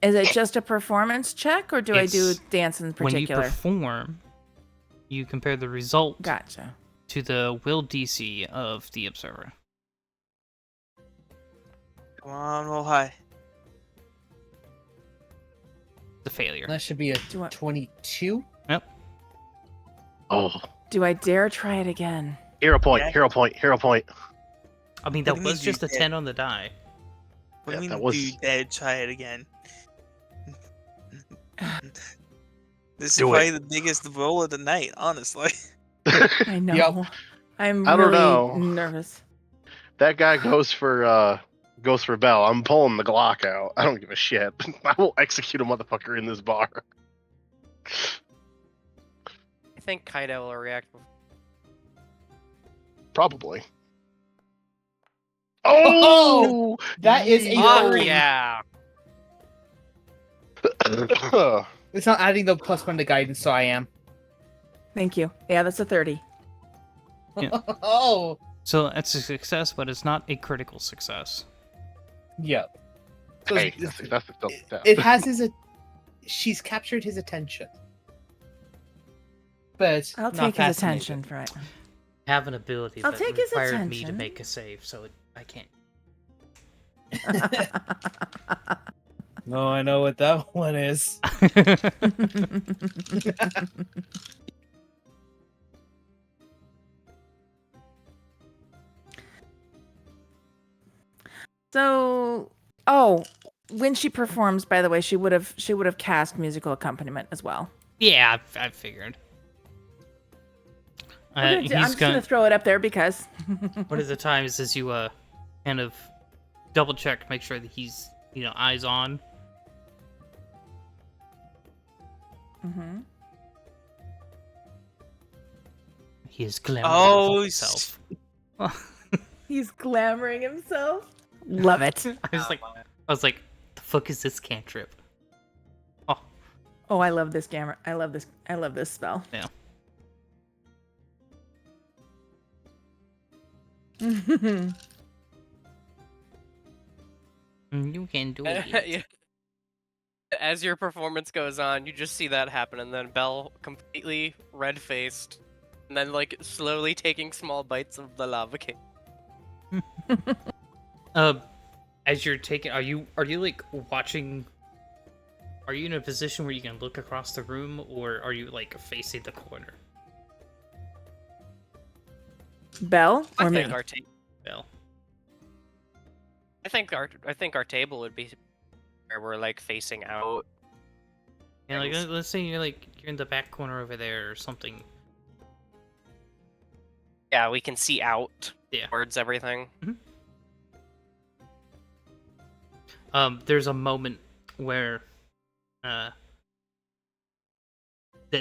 Is it just a performance check, or do I do It's- dance in When you particular? perform, you compare the result Gotcha. to the will DC of the observer. Come on, roll high. The failure. That should be a Do I- 22. Oh, Do I dare try it again? hero point, Yeah. hero point, hero point. I mean, What that do you mean was just a you did? 10 on the die. What Yeah, do you that mean, was- do you dare try it again? This is Do it. probably the biggest roll of the night, honestly. I know. Yep. I'm I don't really know. nervous. That guy goes for Bell. I'm pulling the Glock out. I don't give a shit. I will execute a motherfucker in this bar. I think Kaido will react. Probably. Oh, That is a Fuck 30. yeah! It's not adding the +1 to guidance, so I am. Thank you. Yeah, that's a 30. Oh, So that's a success, but it's not a critical success. yep. So Hey, it's- that's still death. it has his. She's captured his attention. But I'll not take his fascinated. attention for it. Have an ability I'll that take his required me to attention. make a save, so I can't. No, I know what that one is. So, when she performs, by the way, she would have cast musical accompaniment as well. Yeah, I figured. I'm He's just gonna throw it up there because. One of the times is you kind of double check, make sure that he's eyes on. Mm-hmm. He is glamoring Oh, himself. He's glamoring himself. Love it. I was like, the fuck is this cantrip? Oh, I love this gamma. I love this spell. Yeah. You can do it. Yeah. As your performance goes on, you just see that happen, and then Belle completely red-faced, and then like slowly taking small bites of the lava cake. As you're taking, are you like watching? Are you in a position where you can look across the room, or are you like facing the corner? Belle I or me? think our ta- Bell. I think our table would be where we're like facing out. Yeah, like let's say you're in the back corner over there or something. Yeah, we can see out Yeah. towards everything. There's a moment where that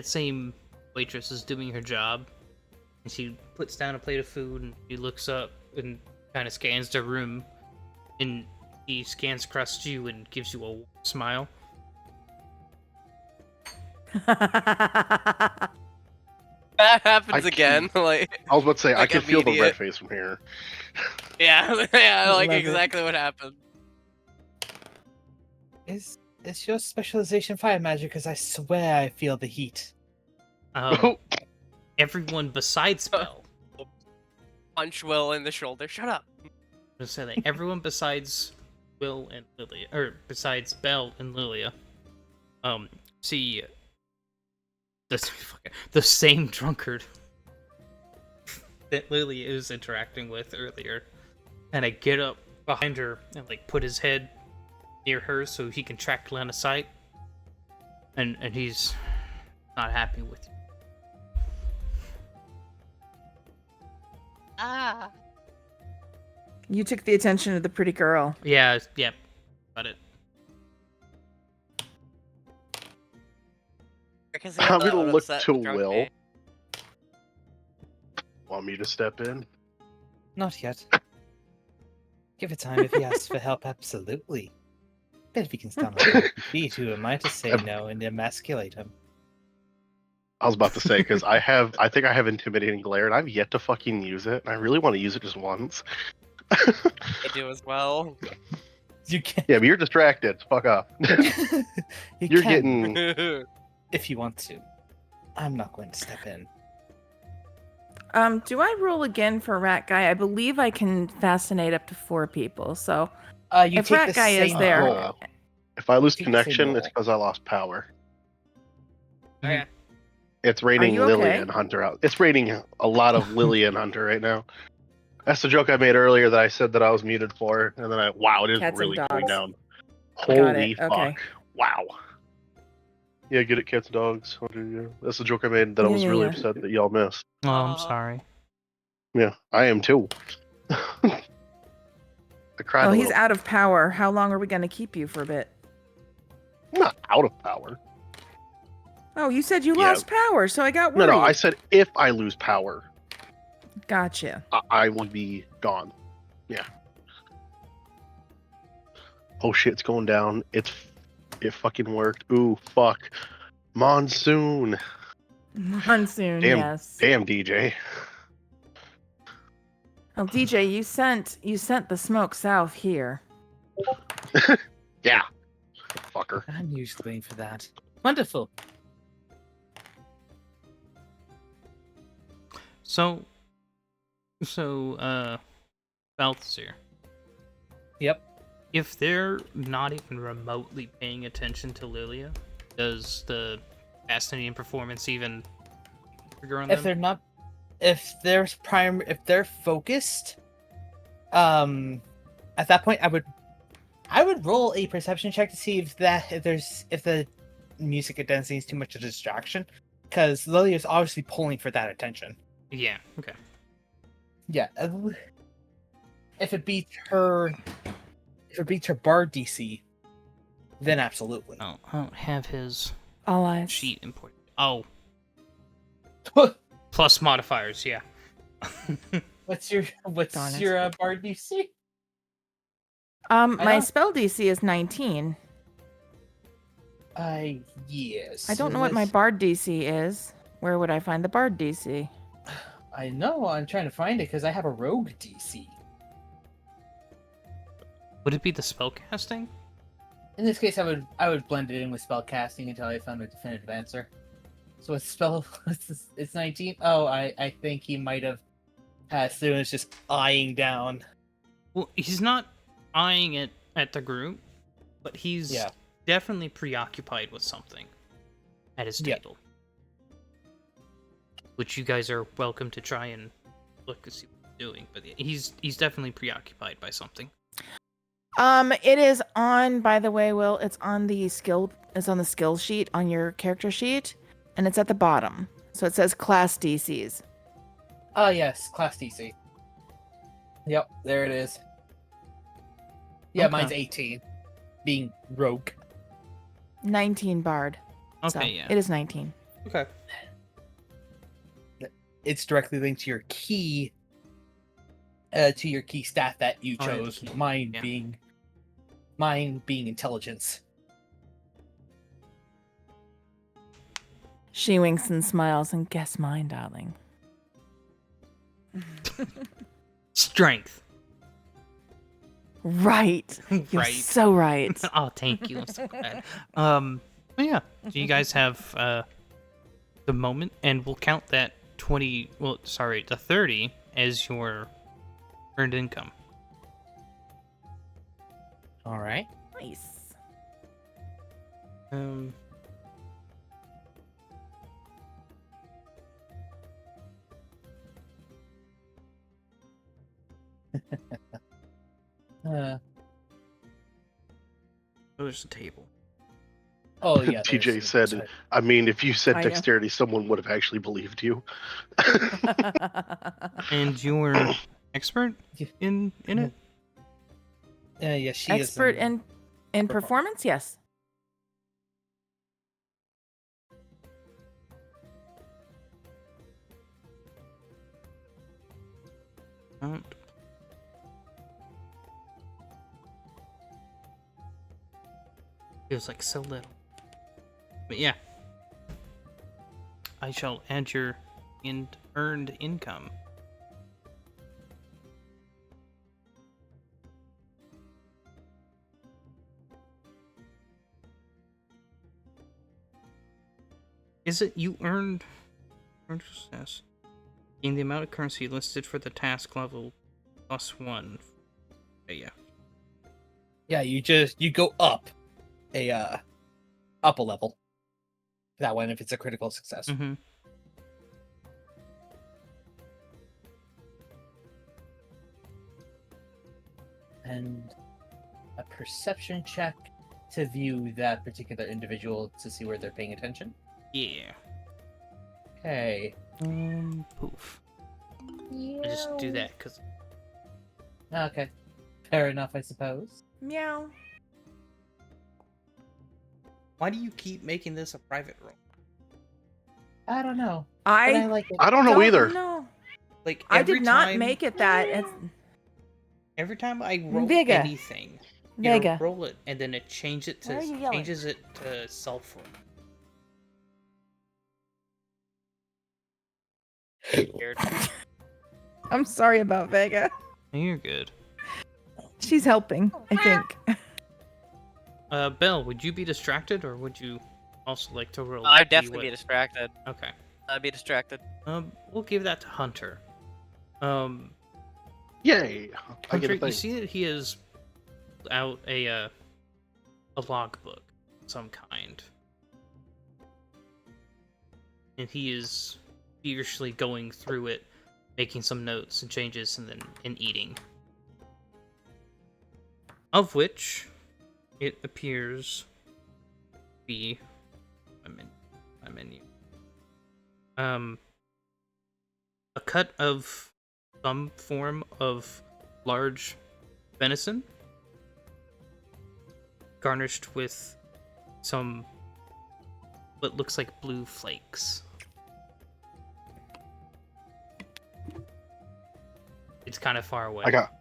same waitress is doing her job, and she puts down a plate of food, and she looks up and kind of scans the room, and he scans across you and gives you a smile. That happens I again. Like, I was about to say, I Like can feel the red immediate. face from here. yeah, yeah, like Love it. exactly what happened. Is your specialization fire magic? Because I swear I feel the heat. Everyone besides Belle. Punch Will in the shoulder. Shut up. I'm gonna say that everyone besides Will and Lilia, or besides Belle and Lilia, see the same drunkard that Lilia is interacting with earlier, and I get up behind her and like put his head near her so he can track line of sight, and he's not happy with you. Ah. You took the attention of the pretty girl. Yeah, got it. Because I'm that gonna would look upset to the drunk Will. me. Want me to step in? Not yet. Give it time if he asks for help. Absolutely. Bet if he can stand on his feet, who am I to say no and emasculate him? I was about to say, because I think I have intimidating glare, and I've yet to fucking use it. And I really want to use it just once. I do as well. You can. Yeah, but you're distracted. Fuck off. You're can, getting. if you want to. I'm not going to step in. Do I roll again for Rat Guy? I believe I can fascinate up to 4 people. So You if take Rat the Guy is same there, roll. If I lose take the same connection, it's roll. because I lost power. Okay. It's raining you Lilia okay? and Hunter out. It's raining a lot of Lilia and Hunter right now. That's the joke I made earlier that I said that I was muted for, and then wow, it is Cats and really cooling dogs. down. Got Holy it, fuck! okay. Wow. Yeah, get it, cats and dogs. Hunter, yeah. That's the joke I made that I was really upset that y'all missed. Oh, I'm Aw. sorry. Yeah, I am too. I cried Well, a he's little. out of power. How long are we going to keep you for a bit? I'm not out of power. Oh, you said you Yeah. lost power, so I got No, worried. no, I said if I lose power, Gotcha. I will be gone. Yeah. Oh shit, it's going down. It fucking worked. Ooh, fuck. Monsoon. Monsoon, Damn, yes. damn, DJ. Well, DJ, you sent the smoke south here. Yeah. Fucker. I'm usually waiting for that. Wonderful. So, Balthazar. Yep. If they're not even remotely paying attention to Lilia, does the fascinating performance even trigger on If them? they're not, if they're focused, at that point I would roll a perception check to see if the music intensity is too much of a distraction, because Lily is obviously pulling for that attention. Yeah. Okay. Yeah. If it beats her bard DC, then absolutely. Oh, I don't have his All eyes. sheet imported. Oh, plus modifiers. Yeah. What's your Darn it. bard DC? My know. spell DC is 19. Yes. I don't know what my bard DC is. Where would I find the bard DC? I know. I'm trying to find it because I have a rogue DC. Would it be the spellcasting? In this case, I would blend it in with spell casting until I found a definitive answer. So it's spell. It's 19. Oh, I think he might have passed through and is just eyeing down. Well, he's not eyeing it at the group, but he's Yeah. definitely preoccupied with something at his Yep. table. Which you guys are welcome to try and look to see what he's doing, but he's definitely preoccupied by something. It is on, by the way, Will, it's on the skill sheet on your character sheet, and it's at the bottom. So it says class DCs. Oh yes, class DC. Yep, there it is. Yeah, Okay. mine's 18. Being rogue. 19 bard. Okay, So yeah. it is 19. Okay. It's directly linked to your key stat that you Oh, yeah, the chose. key. Mine Yeah. being intelligence. She winks and smiles and guess mine, darling. Strength. Right. You're Right. so right. Oh, thank you. I'm so glad. But yeah. So you guys have the moment, and we'll count that the 30 as your earned income. All right. Nice. There's the table. Oh yeah. TJ there's- said, I mean, if you said I know. dexterity, someone would have actually believed you. And you're expert Yeah. in it? Yeah, she Expert is in performance? Yes. Don't. Feels like so little. But yeah. I shall add your earned income. Is it you earned success? Gain the amount of currency listed for the task level +1. Yeah. Yeah, you go up a level. That one if it's a critical success. Mm-hmm. And a perception check to view that particular individual to see where they're paying attention. Yeah. Okay. Poof. I just do that because. Okay. Fair enough, I suppose. Meow. Why do you keep making this a private roll? I don't know. But I I like it. I don't know either. know. Like I every did not time, make it that. It's Every time I roll Vega. anything, Vega. it'll roll it and then it changes it Why are you yelling? changes it to sulfur. Weird. I'm sorry about Vega. You're good. She's helping, I think. Belle, would you be distracted or would you also like to roll? I'd to see definitely be what- distracted. Okay. I'd be distracted. We'll give that to Hunter. Yay! I get Hunter, a thing. you see that he is out a logbook of some kind, and he is feverishly going through it, making some notes and changes, and eating. Of which, it appears to be my menu. A cut of some form of large venison, garnished with some what looks like blue flakes. It's kind of far away. I got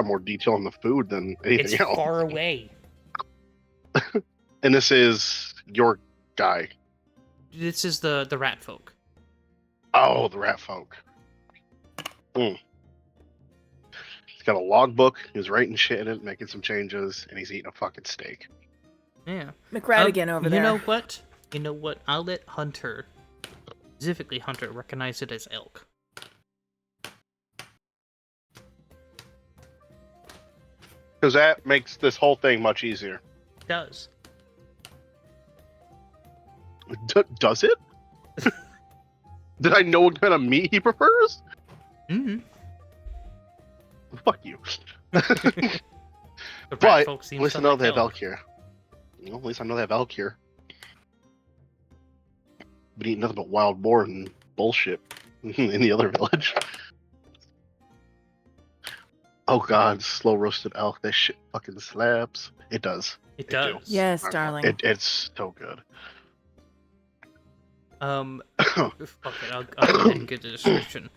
more detail on the food than anything It's else. far away. And this is your guy. This is the rat folk. Oh, the rat folk. He's got a logbook. He's writing shit in it, making some changes, and he's eating a fucking steak. Yeah. McRatigan over there. You know what? I'll let Hunter, specifically Hunter, recognize it as elk. Because that makes this whole thing much easier. It does. Does it? Did I know what kind of meat he prefers? Mm-hmm. Fuck you. The rat But folk at seems least I to know like they have elk. elk here. Well, at least I know they have elk here. Been eating nothing but wild boar and bullshit in the other village. Oh god, slow roasted elk. That shit fucking slaps. It does. It do. does. Yes, darling. It's so good. Fuck it, I'll go ahead and get the description.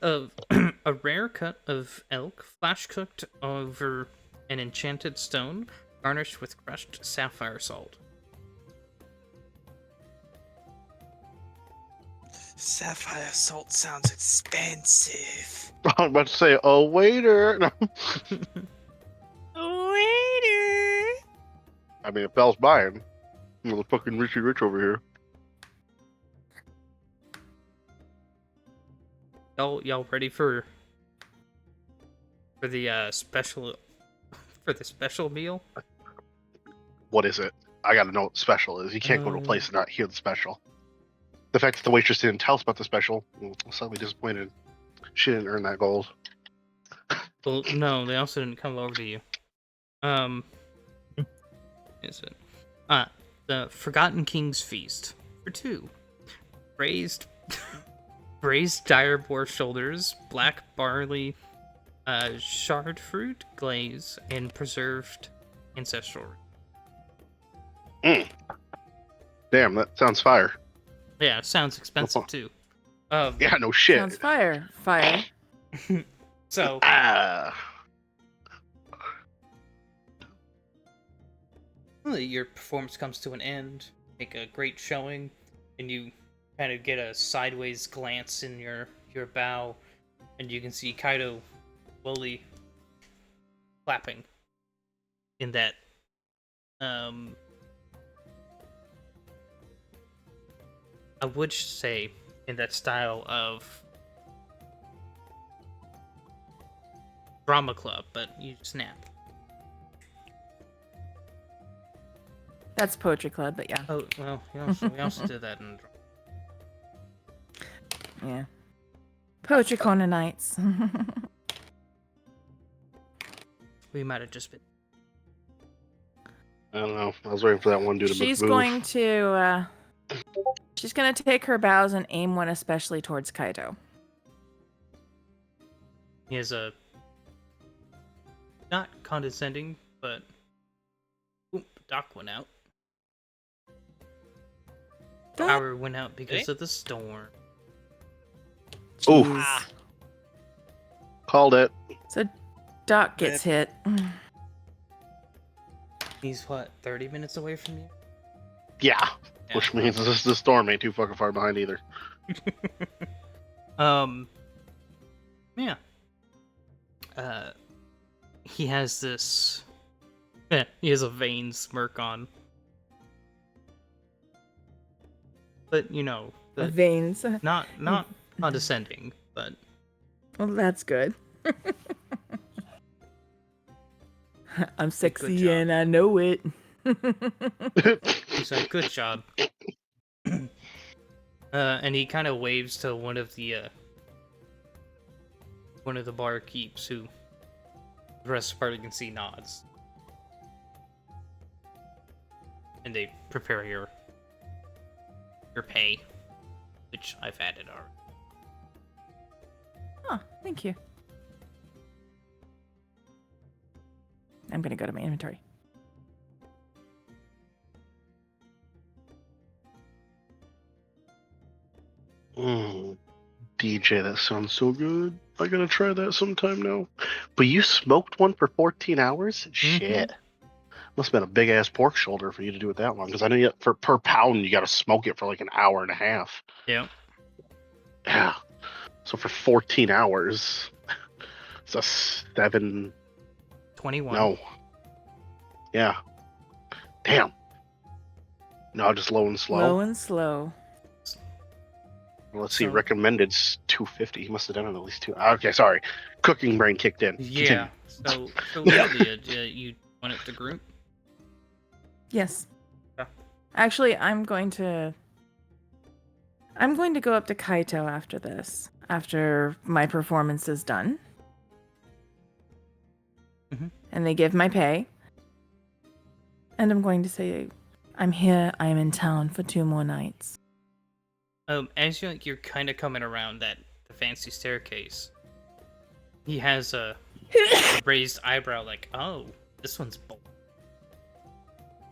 A rare cut of elk, flash cooked over an enchanted stone, garnished with crushed sapphire salt. Sapphire salt sounds expensive. I'm about to say, oh waiter. No. Waiter. I mean, if Belle's buying, the fucking Richie Rich over here. Y'all ready for the special meal? What is it? I gotta know what the special is. You can't go to a place and not hear the special. The fact that the waitress didn't tell us about the special, I'm slightly disappointed. She didn't earn that gold. Well, no, they also didn't come over to you. Is it? The Forgotten King's Feast for 2. Braised dire boar shoulders, black barley, shard fruit glaze, and preserved ancestral. Damn, that sounds fire. Yeah, it sounds expensive too. Yeah, no shit. Sounds fire. Fire. So your performance comes to an end. Make a great showing, and you kind of get a sideways glance in your bow, and you can see Kaido slowly clapping in that I would say in that style of drama club, but you snap. That's poetry club, but yeah. Oh well, we also did that in. Yeah. Poetry corner nights. We might have just been. I don't know. I was waiting for that one dude to She's move. going to she's gonna take her bows and aim one especially towards Kaito. He has a not condescending, but dock went out. Power went out because of the storm. Ooh. Jeez. Called it. So Doc gets hit. He's what, 30 minutes away from you? Yeah. Yeah. Which means the storm ain't too fucking far behind either. Yeah. He has this. He has a vain smirk on. But The veins. not condescending, but Well, that's good. I'm sexy job. and I know it. he's like, good job. And he kind of waves to one of the barkeeps who the rest of the party can see nods. And they prepare your pay, which I've added already. Oh, thank you. I'm gonna go to my inventory. DJ, that sounds so good. I gotta try that sometime now. But you smoked one for 14 hours? Shit. Must have been a big ass pork shoulder for you to do it that long. Because I know for per pound you gotta smoke it for like an hour and a half. Yeah. Yeah. So for 14 hours, it's a 21. No. Yeah. Damn. No, just low and slow. Low and slow. Well, let's see. So- Recommended's 250. He must have done it at least two. Okay, sorry. Cooking brain kicked in. Yeah. So Lilia, you want it to group? Yes. Yeah. Actually, I'm going to go up to Kaito after this. After my performance is done. Mhm. And they give my pay. And I'm going to say, I'm here, I'm in town for 2 more nights. As you're kind of coming around the fancy staircase, he has a raised eyebrow, like, oh, this one's bold.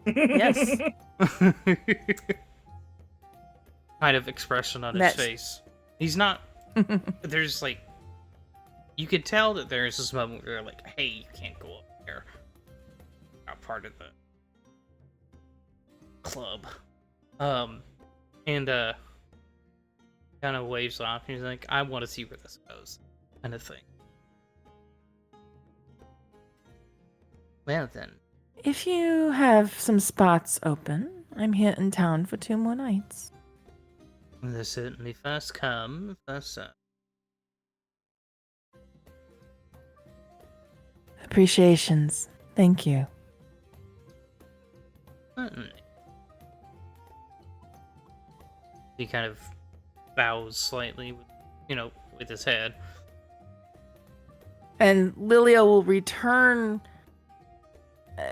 Yes. Kind of expression on his That's- face. He's not. There's like, you could tell that there's this moment where you're like, hey, you can't go up there. Not part of the club. And kind of waves off. He's like, I want to see where this goes, kind of thing. Well then, If you have some spots open, I'm here in town for 2 more nights. there's certainly first come, first served. Appreciations. Thank you. Certainly. He kind of bows slightly, with his head. And Lilia will return.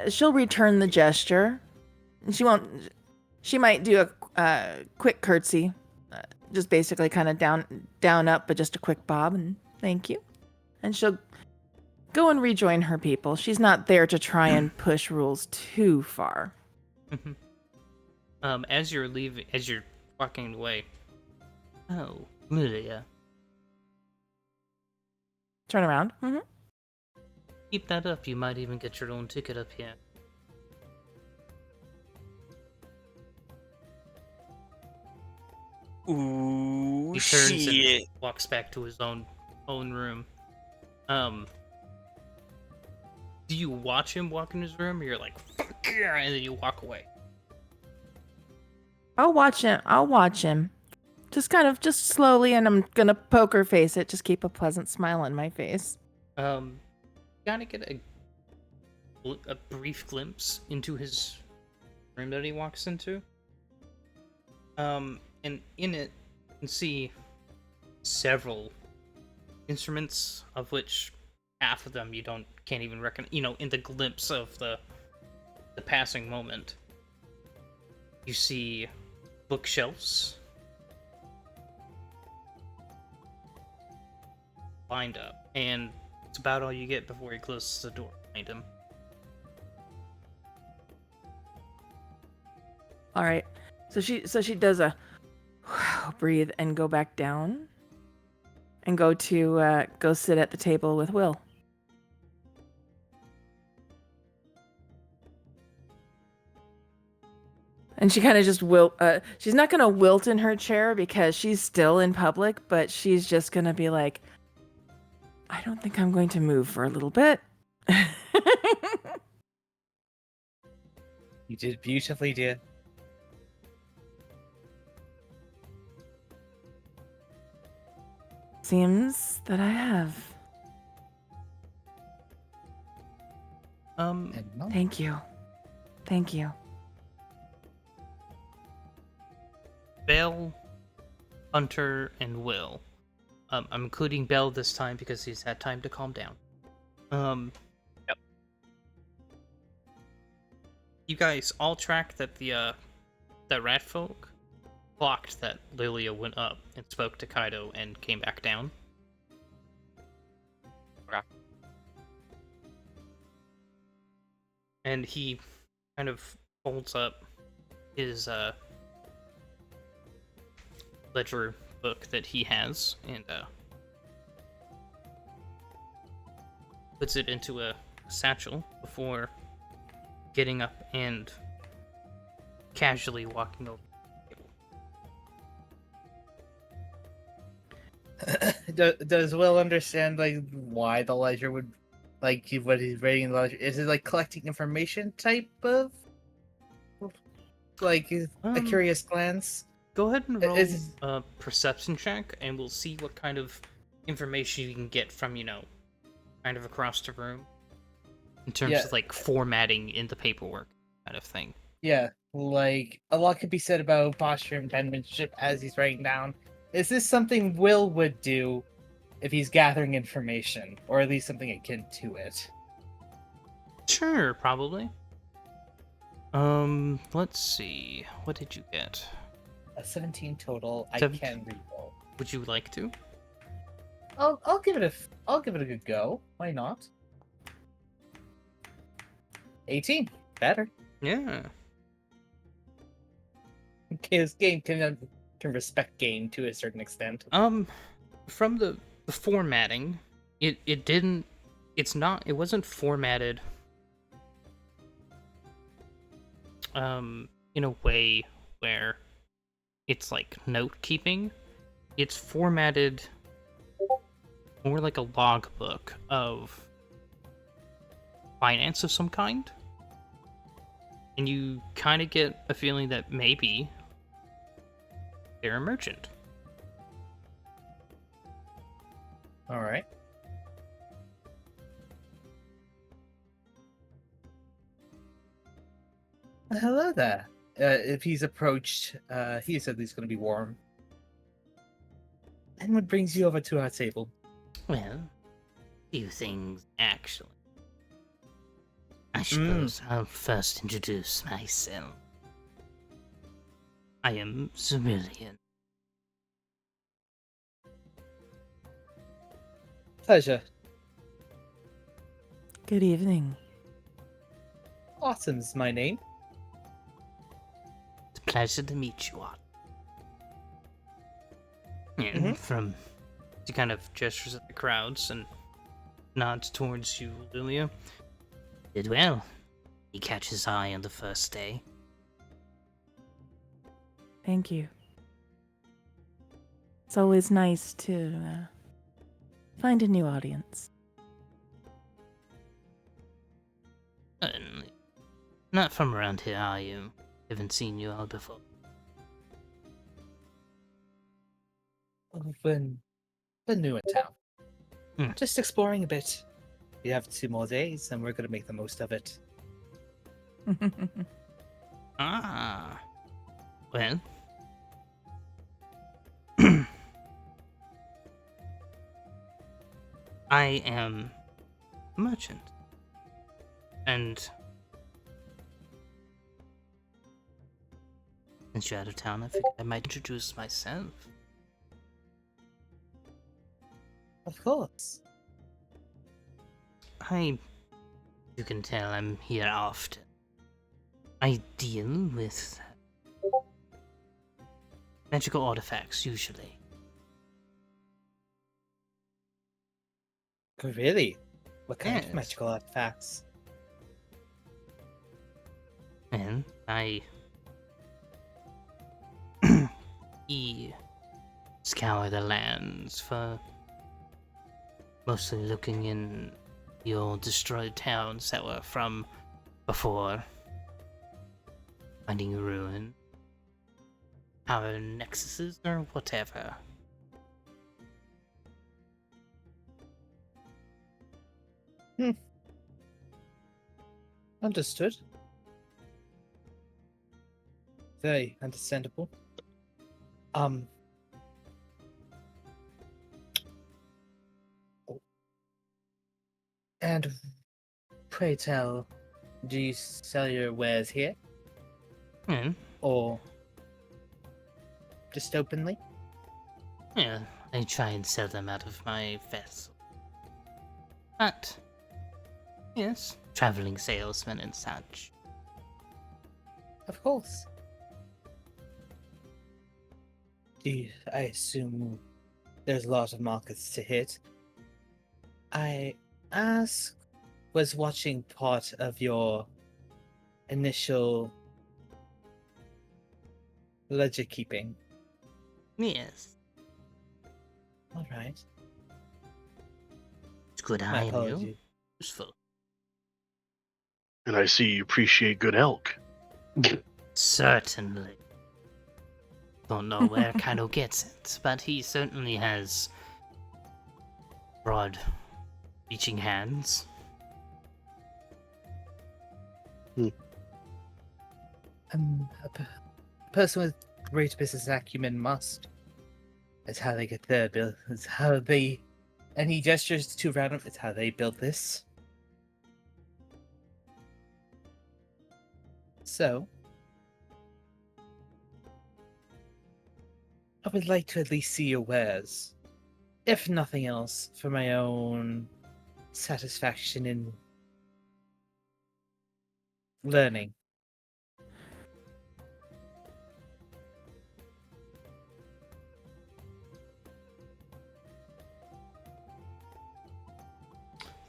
She'll return the gesture. She won't. She might do a quick curtsy, just basically kind of down up, but just a quick bob and thank you. And she'll go and rejoin her people. She's not there to try and push rules too far. As you're walking away. Oh, Lilia. Turn around. Keep that up, you might even get your own ticket up here. Ooh, He turns shit. and walks back to his own room. Do you watch him walk in his room, or you're like, fuck yeah, and then you walk away? I'll watch him. just slowly, and I'm gonna poker face it. Just keep a pleasant smile on my face. Gotta get a brief glimpse into his room that he walks into. And in it, you can see several instruments, of which half of them you can't even recognize. In the glimpse of the passing moment, you see bookshelves lined up, and it's about all you get before he closes the door behind him. All right. So she does a breathe and go back down and go sit at the table with Will. And she kind of just she's not going to wilt in her chair because she's still in public, but she's just going to be like, I don't think I'm going to move for a little bit. You did beautifully, dear. Seems that I have. And no. Thank you. Thank you. Bell, Hunter, and Will. I'm including Bell this time because he's had time to calm down. Yep. You guys all track that that rat folk clocked that Lilia went up and spoke to Kaido and came back down. Okay. And he kind of folds up his ledger book that he has and puts it into a satchel before getting up and casually walking over. Does Will understand like why the ledger would what he's reading in the ledger? Is it like collecting information type of like a curious glance? Go ahead and roll Is- a perception check, and we'll see what kind of information you can get from, kind of across the room. In terms of, like, formatting in the paperwork kind of thing. Yeah, like, a lot could be said about posture and penmanship as he's writing down. Is this something Will would do if he's gathering information, or at least something akin to it? Sure, probably. Let's see. What did you get? A 17 total. I 17. can reroll. Would you like to? I'll give it a good go. Why not? 18. Better. Yeah. Okay, this game can respect game to a certain extent. From the formatting, it wasn't formatted in a way where it's like note keeping. It's formatted more like a logbook of finance of some kind. And you kind of get a feeling that maybe they're a merchant. All right. Hello there. If he's approached, he said he's going to be warm. And what brings you over to our table? Well, few things, actually. I suppose I'll first introduce myself. I am Cerulean. Pleasure. Good evening. Autumn's my name. It's a pleasure to meet you all. And He kind of gestures at the crowds and nods towards you, Lilia. Did well. He catches eye on the first day. Thank you. It's always nice to find a new audience. Certainly. Not from around here, are you? Haven't seen you all before. When new in town. Hmm. Just exploring a bit. We have 2 more days, and we're gonna make the most of it. Ah. Well. I am a merchant. And since you're out of town, I figured I might introduce myself. Of course. You can tell I'm here often. I deal with magical artifacts, usually. Oh, really? What kind Yes. of magical artifacts? And I scour the lands for mostly looking in the old destroyed towns that were from before, finding a ruin, power nexuses, or whatever. Understood. Very understandable. And pray tell, do you sell your wares here? And, Or just openly? yeah, I try and sell them out of my vessel. But, yes, traveling salesmen and such. Of course. I assume there's a lot of markets to hit. I was watching part of your initial ledger keeping. Yes, All right. it's good My I knew. apologies. Useful. And I see you appreciate good elk. Certainly. Don't know where Kaido gets it, but he certainly has broad reaching hands. A person with great business acumen must. That's how they get their bill. It's how they. And he gestures to random. It's how they built this. So, I would like to at least see your wares, if nothing else, for my own satisfaction in learning.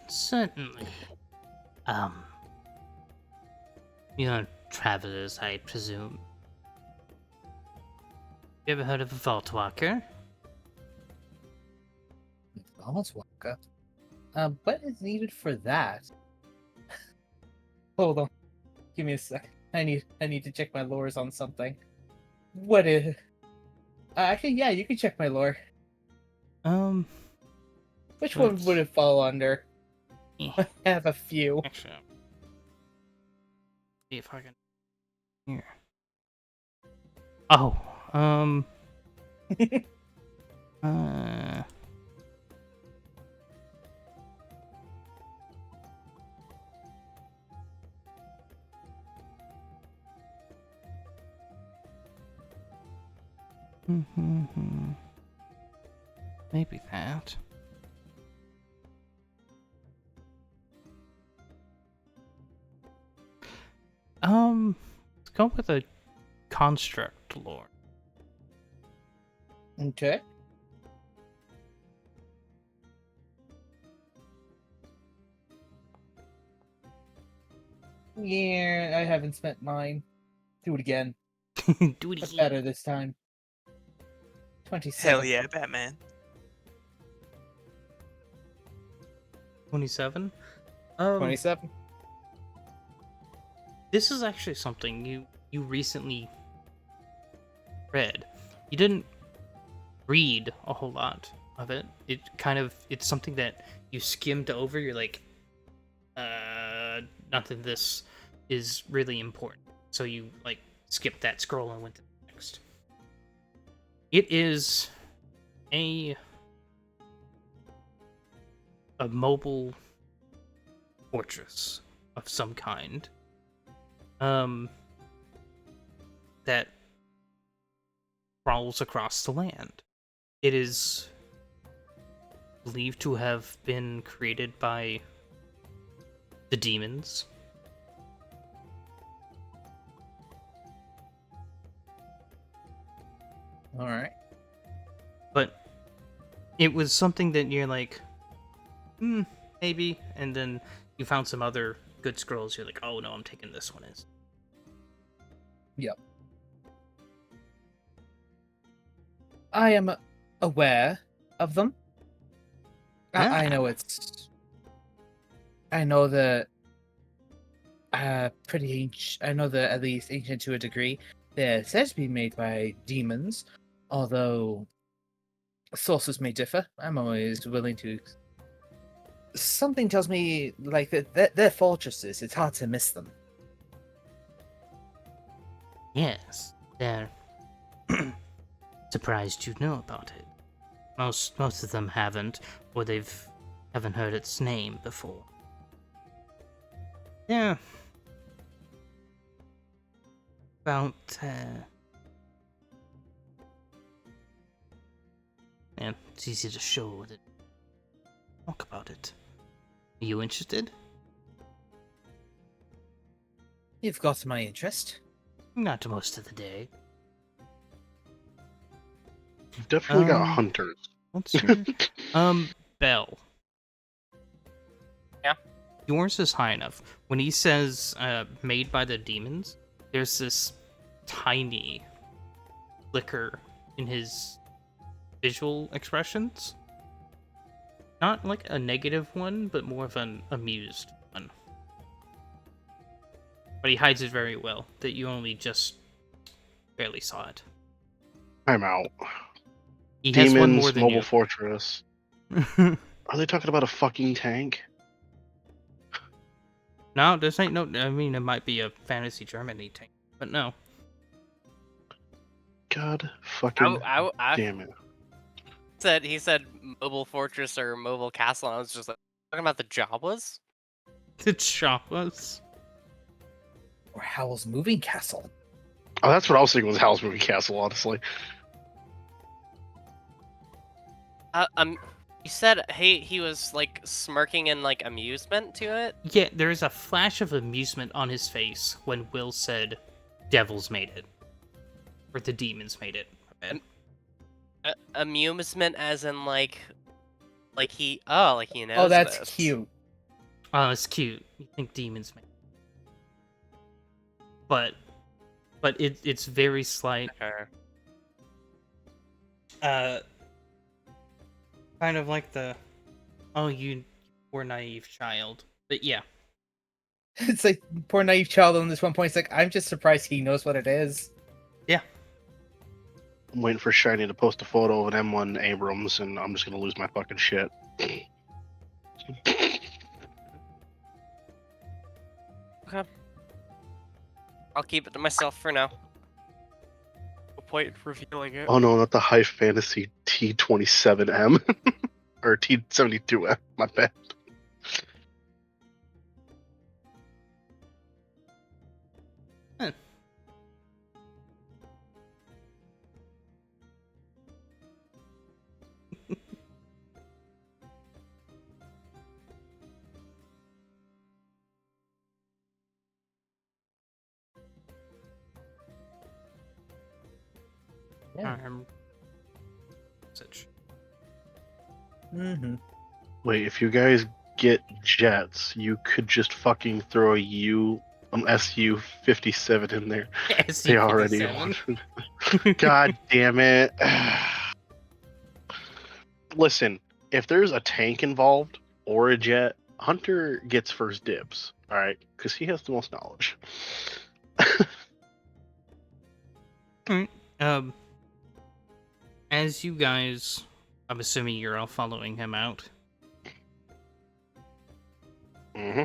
Certainly. You're travelers, I presume. You ever heard of a Vault Walker? Vault Walker. What is needed for that? Hold on. Give me a sec. I need to check my lores on something. What is? Actually, yeah, you can check my lore. Which one let's- would it fall under? Eh, I have a few. Actually, see if I can. Here. Oh, uh. Maybe that. Let's go with a construct lore. Okay. Yeah, I haven't spent mine. Do it again. Do it But again. better this time. 27. Hell yeah, Batman. 27. 27. This is actually something you recently read. You didn't read a whole lot of it. It's something that you skimmed over. You're like, nothing. This is really important. So you like skipped that scroll and went to the next. It is a mobile fortress of some kind. That crawls across the land. It is believed to have been created by the demons. All right. But it was something that you're like, maybe, and then you found some other good scrolls. You're like, oh no, I'm taking this one. Is Yep. I am aware of them. I know it's. I know that. Pretty ancient. I know that at least ancient to a degree. They're said to be made by demons, although sources may differ. I'm always willing to. Something tells me like that they're fortresses. It's hard to miss them. Yes, they're surprised you know about it. Most of them haven't, or haven't heard its name before. Yeah. About yeah, it's easy to show that. Talk about it. Are you interested? You've got my interest. Not most of the day. You've definitely got hunters. what's your Bell? Yeah? Yours is high enough. When he says made by the demons, there's this tiny flicker in his visual expressions. Not like a negative one, but more of an amused one. But he hides it very well, that you only just barely saw it. I'm out. He has one more Demons, than mobile you. fortress. Are they talking about a fucking tank? No, this ain't no. I mean, it might be a fantasy Germany tank, but no. God fucking I damn it. he said mobile fortress or mobile castle, and I was just like talking about the Jawas. The Jawas. Or Howl's Moving Castle. Oh, that's what I was thinking was Howl's Moving Castle, honestly. You said he was like smirking in like amusement to it. Yeah, there is a flash of amusement on his face when Will said, "Devils made it," or the demons made it. Amusement, as in like he he knows. Oh, that's this. cute. Oh, it's cute. You think demons made it. But it's very slight. Okay. Kind of like the, oh, you poor naive child. But yeah. It's like poor naive child on this one point. It's like I'm just surprised he knows what it is. Yeah. I'm waiting for Shiny to post a photo of an M1 Abrams, and I'm just gonna lose my fucking shit. Okay. I'll keep it to myself for now. No point revealing it. Oh no, not the High Fantasy T27M. Or T72M, my bad. Yeah. Such. Mm-hmm. Wait, if you guys get jets, you could just fucking throw a SU-57 in there. They already SU-57. want. God damn it. Listen, if there's a tank involved or a jet, Hunter gets first dibs, alright? Because he has the most knowledge. as you guys, I'm assuming you're all following him out. Mm-hmm.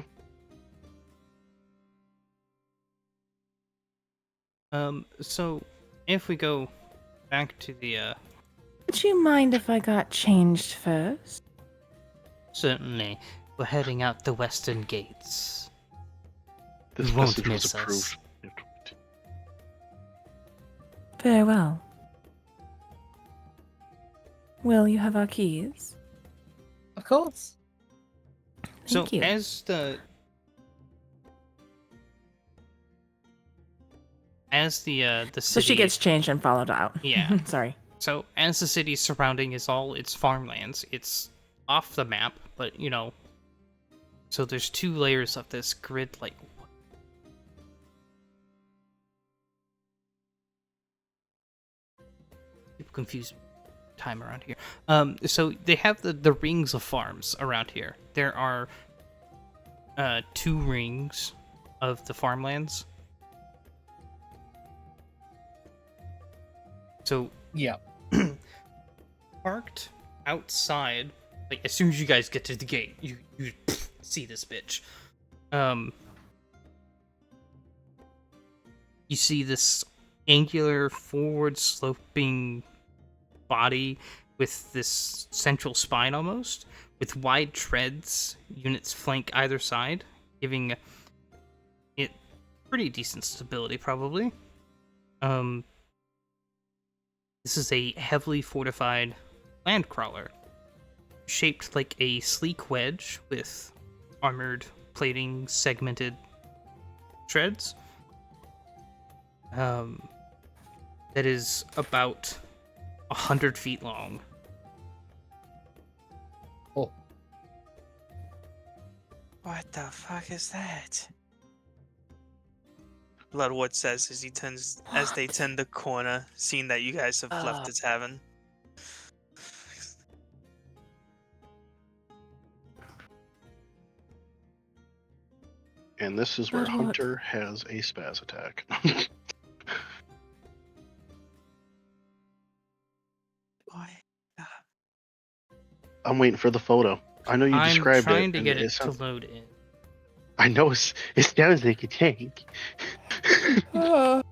So if we go back to the, Would you mind if I got changed first? certainly, we're heading out the western gates. This You won't message was miss us. approved. Very well. Will you have our keys? Of course. Thank So you. as the city, So she gets changed and followed out. Yeah. Sorry. So as the city surrounding is all its farmlands, it's off the map, but you know. So there's 2 layers of this grid, like. People confuse time around here. So they have the rings of farms around here. There are 2 rings of the farmlands. So Yeah. parked outside, like as soon as you guys get to the gate, you see this bitch. You see this angular, forward-sloping body with this central spine almost, with wide treads. Units flank either side, giving it pretty decent stability, probably. This is a heavily fortified land crawler, shaped like a sleek wedge with armored plating, segmented treads. That is about 100 feet long. Oh. What the fuck is that? Bloodwood says as they turn the corner, seeing that you guys have left the tavern. And this is where Bloodwood. Hunter has a spaz attack. What? I'm waiting for the photo. I know you I'm described trying it. to and get it to sounds- load in. I know it sounds like a tank. Good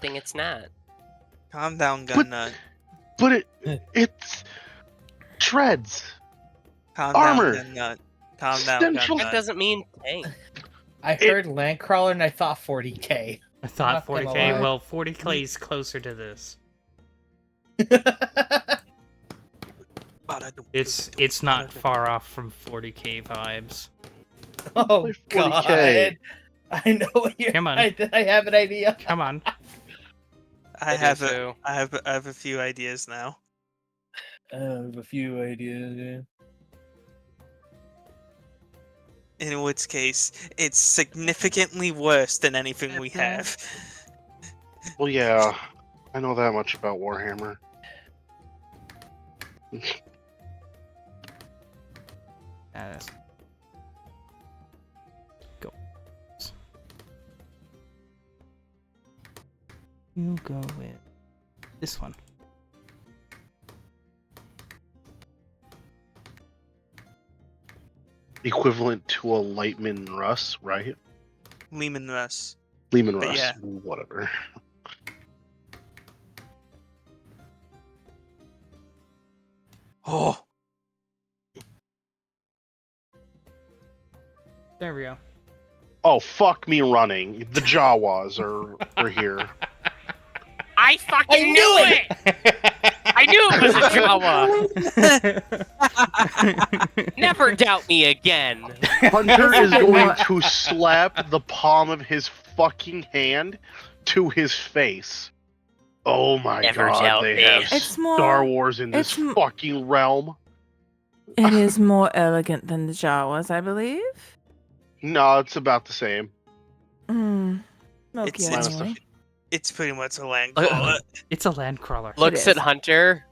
thing it's not. Calm down, gun nut. But it's treads. Calm armor. down, gun nut. Calm down, gun Central- That nut. doesn't mean tank. I heard Landcrawler and I thought 40k. I thought Not gonna 40k. lie. Well, 40k is closer to this. It's not far off from 40k vibes. Oh Like god. 40K. I know what you're. Come on. I have an idea. Come on. I do have too. a few ideas now. I have a few ideas. Yeah. In which case, it's significantly worse than anything we have. Well, yeah, I know that much about Warhammer. Go. We'll go with this one. Equivalent to a Lightman Russ, right? Lehman Russ. Lehman But Russ, yeah. whatever. Oh, There we go. Oh, fuck me running. The Jawas are here. I fucking knew it! I knew it was a Jawa! Never doubt me again. Hunter is going to slap the palm of his fucking hand to his face. Oh my Never god, doubt they me. have It's more- Star Wars in this it's m- fucking realm. It is more elegant than the Jawas, I believe. No, it's about the same. Smoky It's- anyway. it's pretty much a land crawler. It's a land crawler. Looks is. at Hunter,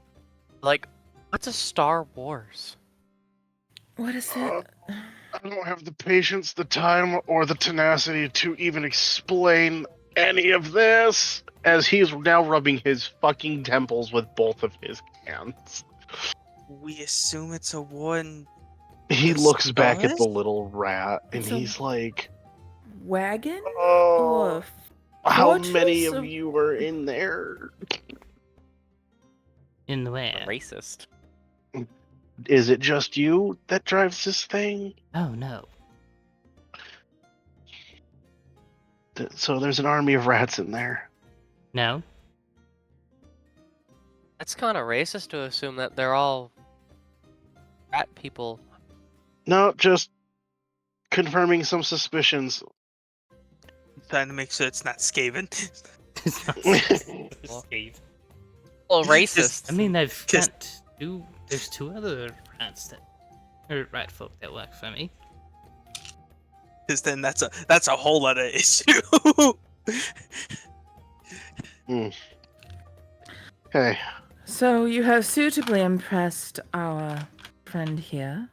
like, what's a Star Wars? What is Uh, it? I don't have the patience, the time, or the tenacity to even explain any of this, as he's now rubbing his fucking temples with both of his hands. We assume it's a one. He The looks back at the stars? little rat, and It's a- he's like, Wagon? "Oh, Or how many fortress of of- you are in there? In the where? Racist. Is it just you that drives this thing?" Oh no. So there's an army of rats in there. No. That's kind of racist to assume that they're all rat people. No, just confirming some suspicions. Trying to make sure it's not Skaven. It's not Well, Steve. Well, Just- racist. I mean, I've Just- got two. There's two other rats that, or rat folk that work for me. Because then that's a whole other issue. Hey, So you have suitably impressed our friend here.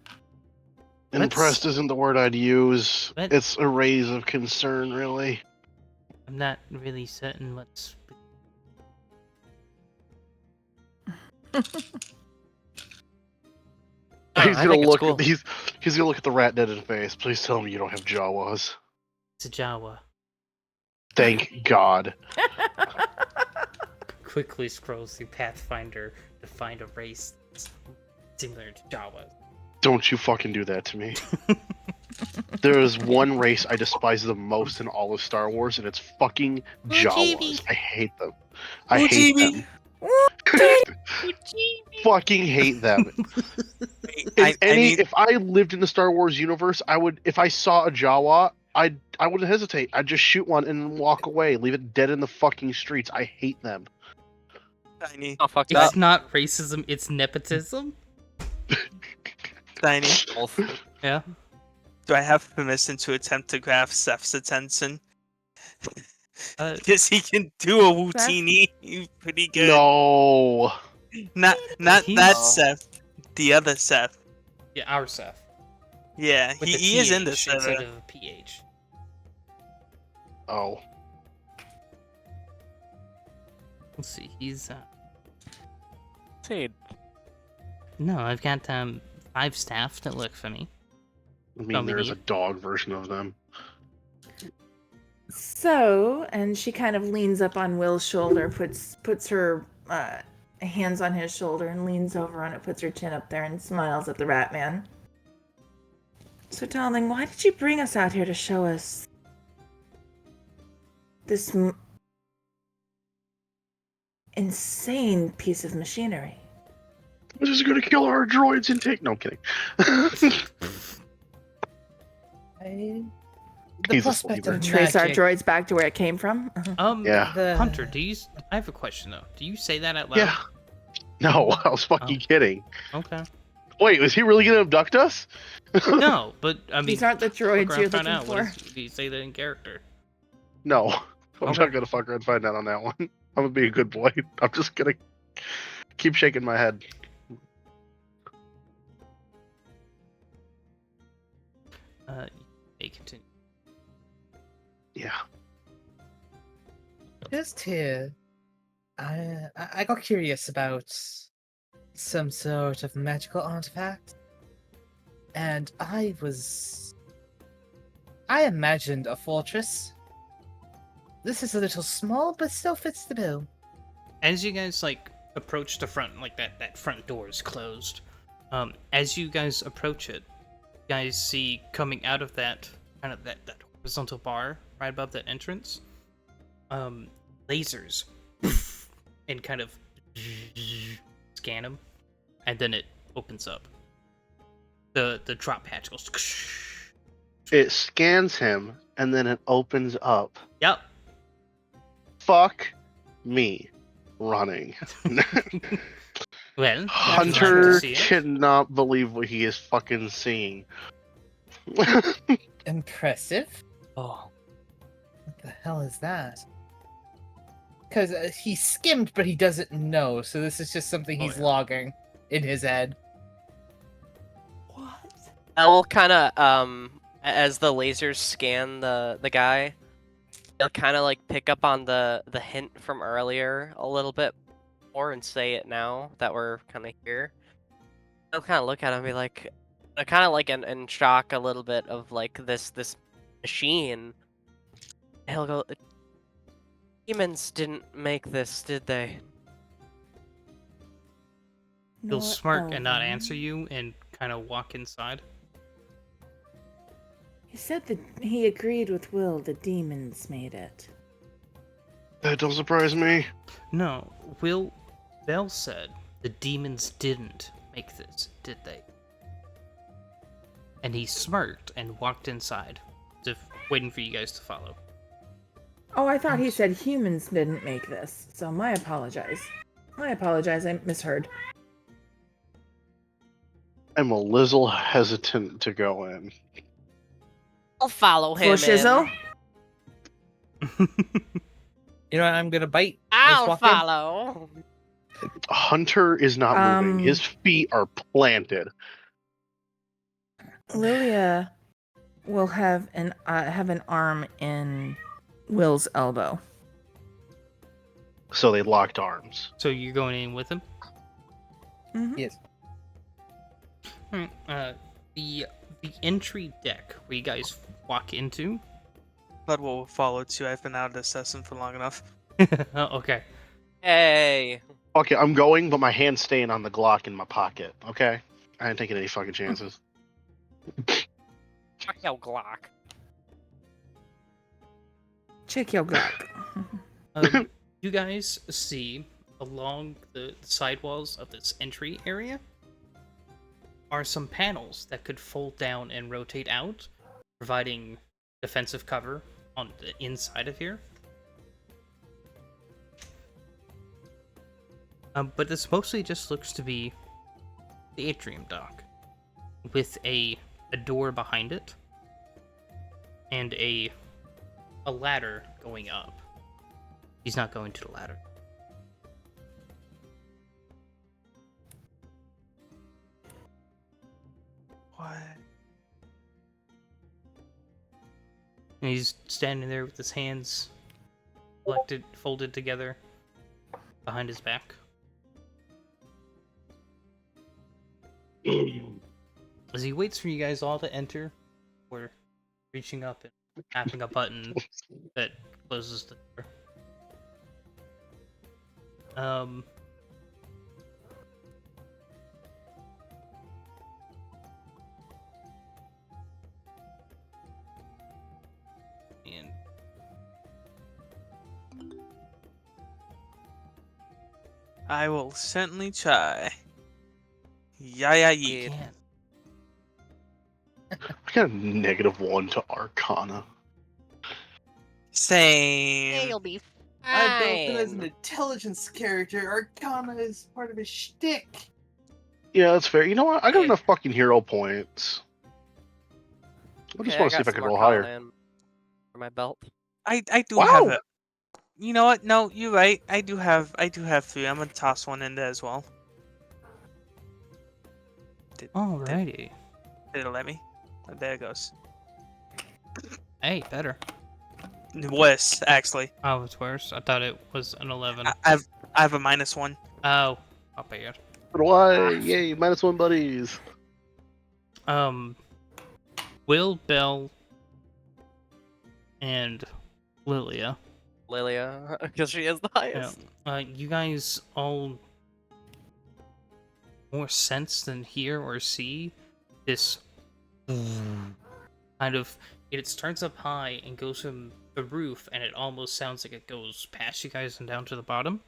impressed isn't the word I'd use. What? It's a raise of concern, really. I'm not really certain what's. He's I gonna think it's look. cool. He's gonna look at the rat dead in the face. Please tell me you don't have Jawas. It's a Jawa. Thank God. Quickly scrolls through Pathfinder to find a race that's similar to Jawa. Don't you fucking do that to me. There is one race I despise the most in all of Star Wars, and it's fucking Jawas. I hate them. I hate them. Fucking hate them. If I lived in the Star Wars universe, I would. If I saw a Jawa, I wouldn't hesitate. I'd just shoot one and walk away, leave it dead in the fucking streets. I hate them. Tiny, Oh, fucked up. It's not racism, it's nepotism? Tiny. Both. Yeah. Do I have permission to attempt to grab Seth's attention? Because he can do a Wootini pretty good. No. Not He's- that Seth. The other Seth. Yeah, our Seth. Yeah, With he a is in the TH instead server. of a PH. Oh. Let's see, he's See, no, I've got 5 staff that work for me. I mean, Tell me there's you. a dog version of them. So, and she kind of leans up on Will's shoulder, puts her hands on his shoulder and leans over on it, puts her chin up there and smiles at the rat man. So, darling, why did you bring us out here to show us this insane piece of machinery? This is gonna kill our droids and take. No, I'm kidding. The He's a prospect sleeper. of Trace our magic. droids back to where it came from? Yeah. The- Hunter, I have a question though. Do you say that out loud? Yeah. No, I was fucking kidding. Okay. Wait, was he really gonna abduct us? No, but I mean, These aren't the fuck around, droids you're find looking out. What for. do you say that in character? No, I'm Okay. not gonna fuck around and find out on that one. I'm gonna be a good boy. I'm just gonna keep shaking my head. They continue. Yeah. Just here, I got curious about some sort of magical artifact, and I imagined a fortress. This is a little small, but still fits the bill. As you guys approach the front, that front door is closed. As you guys approach it, you guys see coming out of that that horizontal bar right above that entrance, lasers, and kind of scan them, and then it opens up. The drop hatch goes. It scans him and then it opens up. Yep. Fuck me. Running. Well, Hunter see it. cannot believe what he is fucking seeing. Impressive. oh, What the hell is that? Because he skimmed, but he doesn't know. So this is just something he's yeah. logging in his head. I will kind of as the lasers scan the guy, He'll kind of like pick up on the hint from earlier a little bit more and say it now that we're kind of here. He'll kind of look at him and be like, kind of like in shock a little bit of like this machine. He'll go, "Demons didn't make this, did they?" He'll Nor smirk and not Elven. answer you and kind of walk inside. He said that he agreed with Will the demons made it. That don't surprise me. No, Bell said the demons didn't make this, did they? And he smirked and walked inside, as if waiting for you guys to follow. Oh, I thought he said humans didn't make this, so my apologize. I misheard. I'm a little hesitant to go in. I'll follow him. For Shizzle? You know what? I'm gonna bite. I'll walk in. follow. Hunter is not moving. His Um, feet are planted. Lilia will have an arm in Will's elbow. So they locked arms. So you're going in with him? Mhm. Yes. Alright, the entry deck where you guys walk into. But we'll follow too. I've been out of this session for long enough. Oh, okay. Hey. Okay, I'm going, but my hand's staying on the Glock in my pocket. Okay, I ain't taking any fucking chances. Fuck your Glock. Check your Glock. You guys see along the sidewalls of this entry area are some panels that could fold down and rotate out, providing defensive cover on the inside of here. But this mostly just looks to be the atrium dock, with a door behind it and a ladder going up. He's not going to the ladder. What? And he's standing there with his hands folded together behind his back. As he waits for you guys all to enter, we're reaching up and tapping a button that closes the door. And I will certainly try. Yeah, he yeah. can't. I got a -1 to Arcana. Same. You'll be I built him as an fine. intelligence character. Arcana is part of his shtick. Yeah, that's fair. You know what? I got Hey. enough fucking hero points. I just Okay, want to see got if I some can roll Arcana higher. in for my belt. I do have Wow. it. You know what? No, you're right. I do have 3. I'm gonna toss one in there as well. Alrighty. Did it let me? Oh, there it goes. Hey, better. Worse, actually. Oh, it's worse. I thought it was an 11. I have a -1. Oh, not bad. But why? Yay, -1 buddies. Will, Bell, and Lilia. Lilia, because she is the Yeah, highest. you guys all more sense than hear or see this kind of. It starts up high and goes from the roof, and it almost sounds like it goes past you guys and down to the bottom.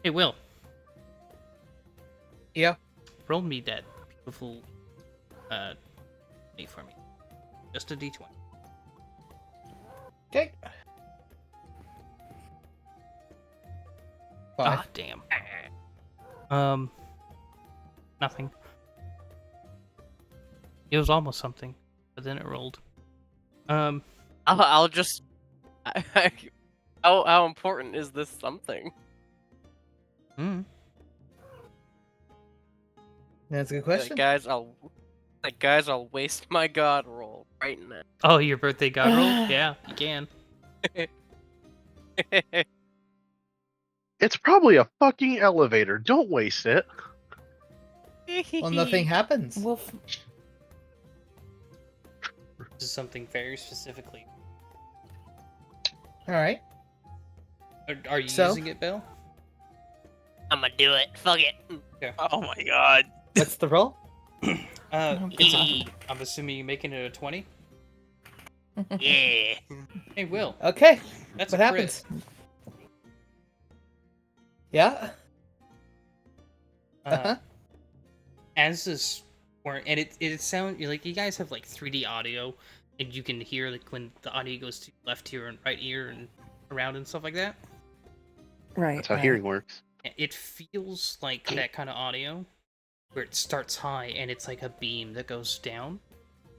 Hey, Will. Yeah. Roll me that beautiful for me. Just a d20. Okay. 5. Ah, damn. Nothing. It was almost something, but then it rolled. I'll just. How important is this something? That's a good question. Guys, I'll waste my god roll right now. Oh, your birthday god roll? Yeah, you can. It's probably a fucking elevator. Don't waste it. Well, nothing happens. Well, This is something very specifically. All right. Are you So? using it, Bill? I'm gonna do it. Fuck it. Oh my god. What's the roll? I'm assuming you're making it a 20? Yeah. Hey, Will. Okay. That's What a happens? crit. Yeah. Uh, as this and it sound like you guys have like 3D audio, and you can hear like when the audio goes to left ear and right ear and around and stuff like that. right. That's how right. hearing works. It feels like that kind of audio, where it starts high and it's like a beam that goes down.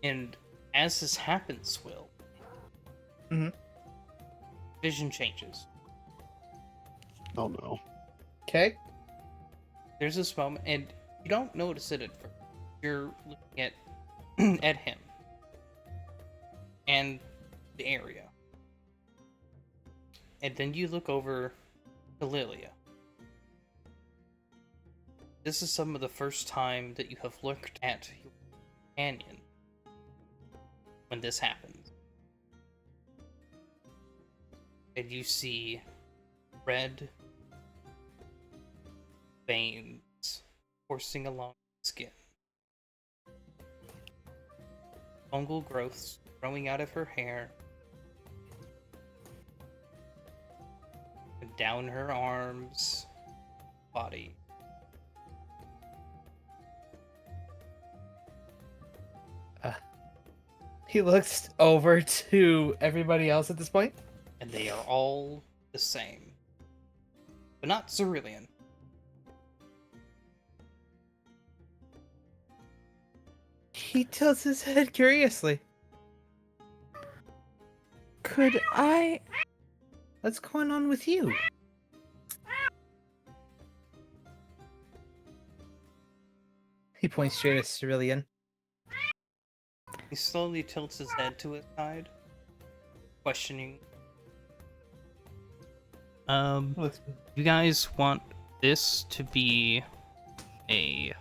And as this happens, Will, Mhm. vision changes. Oh no. Okay. There's this moment, and you don't notice it at first. You're looking at at him and the area, and then you look over to Lilia. This is some of the first time that you have looked at your companion when this happens, and you see red veins coursing along the skin. Fungal growths growing out of her hair. And down her arms, body. He looks over to everybody else at this point. And they are all the same. But not cerulean. He tilts his head curiously. Could I? What's going on with you? He points straight at Cerulean. He slowly tilts his head to his side, questioning. You guys want this to be a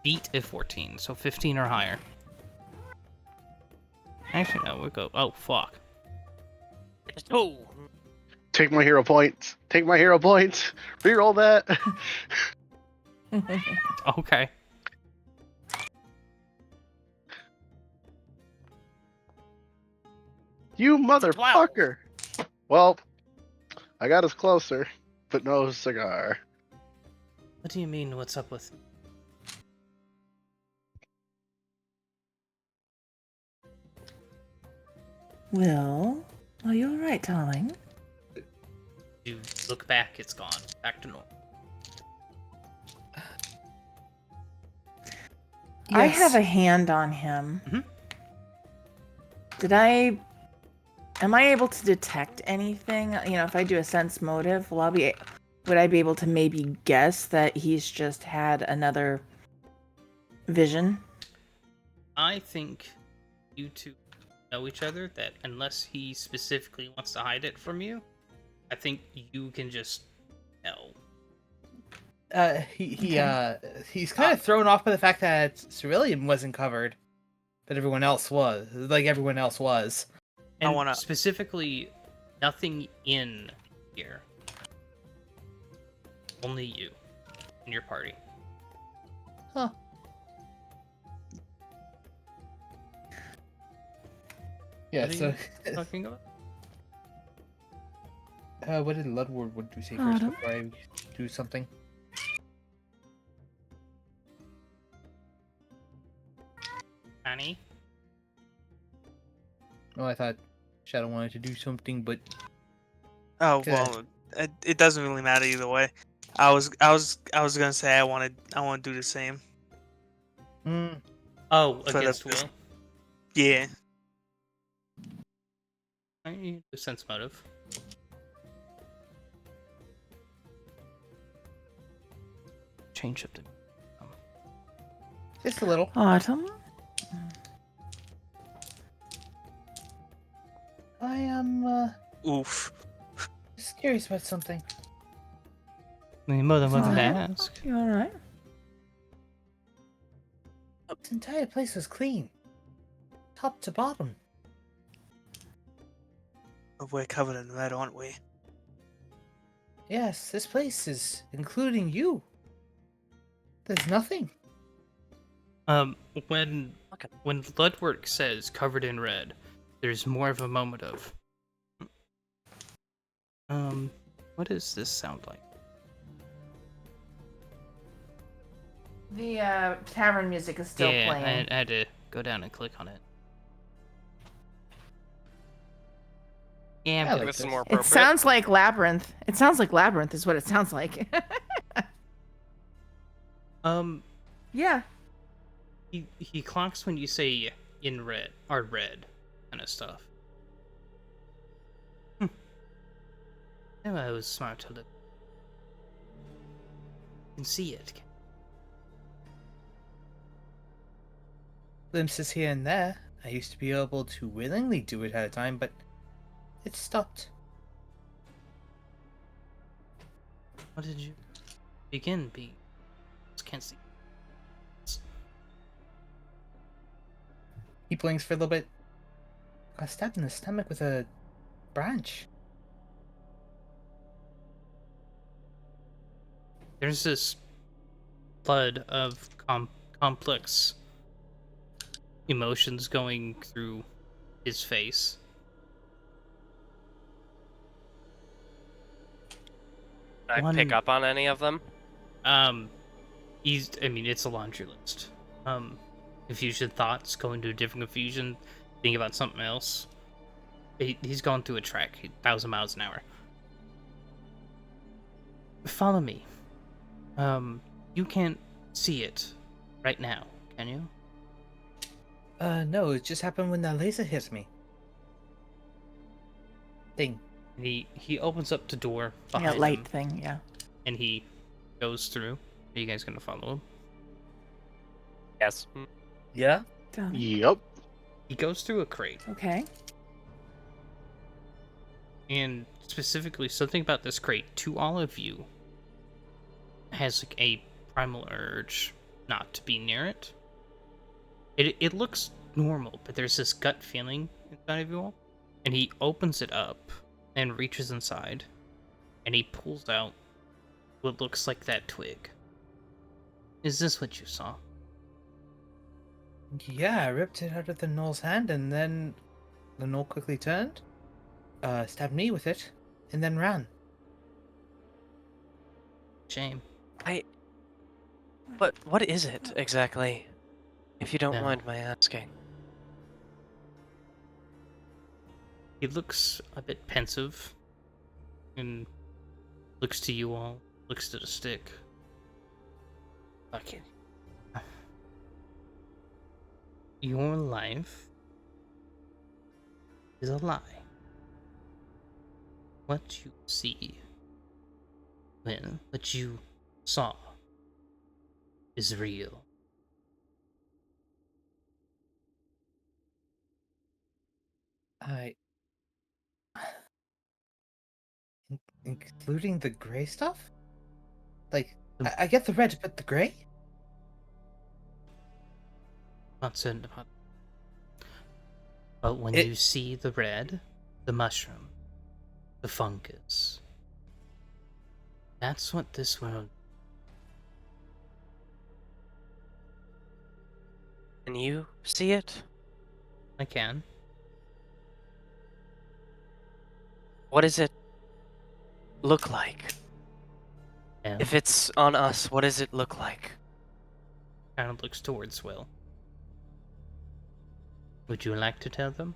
beat of 14, so 15 or higher. Actually, no, we'll go. Oh, fuck. Oh. Take my hero points. Take my hero points. Reroll that. Okay. You motherfucker. Well, I got us closer, but no cigar. What do you mean, what's up with... Will, are you alright, darling? You look back, it's gone. Back to normal. I Yes. have a hand on him. Mhm. Am I able to detect anything? You know, if I do a sense motive, would I be able to maybe guess that he's just had another vision? I think you two know each other, that unless he specifically wants to hide it from you, I think you can just tell. He's kind of thrown off by the fact that Cerulean wasn't covered, but everyone else was. Like everyone else was. And I wanna- specifically, nothing in here. Only you and your party. Huh. Yeah. What are So, you talking about? what did Ludward want to say first Autumn? before I do something? Annie? Oh, I thought Shadow wanted to do something, but Oh Okay. well, it doesn't really matter either way. I was gonna say I want to do the same. mm, Oh, For the- against Will? Yeah. I need a sense motive. Change up the... just a little. Autumn? I am Oof. Just curious about something. You're more than welcome to Alright. ask. You all right? This entire place was clean, top to bottom. But we're covered in red, aren't we? Yes, this place is including you. There's nothing. When Okay. Ludwig says covered in red, there's more of a moment of what does this sound like? The tavern music is still yeah, playing. I had to go down and click on it. Yeah, I like This is this. more It appropriate. sounds like Labyrinth. It sounds like Labyrinth is what it sounds like. Yeah. he clocks when you say in red or red kind of stuff. Oh, I was smart to look. You can see it. Glimpses here and there. I used to be able to willingly do it at a time, but it stopped. What did you begin being? Just can't see. He blinks for a little bit. Got stabbed in the stomach with a branch. There's this flood of complex emotions going through his face. Did I pick One- up on any of them? It's a laundry list. Confusion thoughts, going to a different confusion, thinking about something else. He's gone through a track, 1,000 miles an hour. Follow me. You can't see it right now, can you? No, it just happened when that laser hit me. Thing. And he opens up the door Yeah, behind light him, thing, yeah. and he goes through. Are you guys gonna follow him? Yes. Yeah? Done. Yep. He goes through a crate, Okay. and specifically something about this crate, to all of you, has like a primal urge not to be near it. It looks normal, but there's this gut feeling inside of you all. And he opens it up and reaches inside, and he pulls out what looks like that twig. Is this what you saw? Yeah, I ripped it out of the gnoll's hand, and then the gnoll quickly turned, stabbed me with it, and then ran. Shame. What is it exactly? If you don't No. mind my asking. He looks a bit pensive, and looks to you all, looks to the stick. Fuck it. Your life is a lie. What you see, what you saw, is real. Including the gray stuff? Like, I get the red, but the gray? Not certain about it. But when It- you see the red, the mushroom, the fungus, that's what this world. Can you see it? I can. What does it look like? Yeah. If it's on us, what does it look like? Kind of looks towards Will. Would you like to tell them?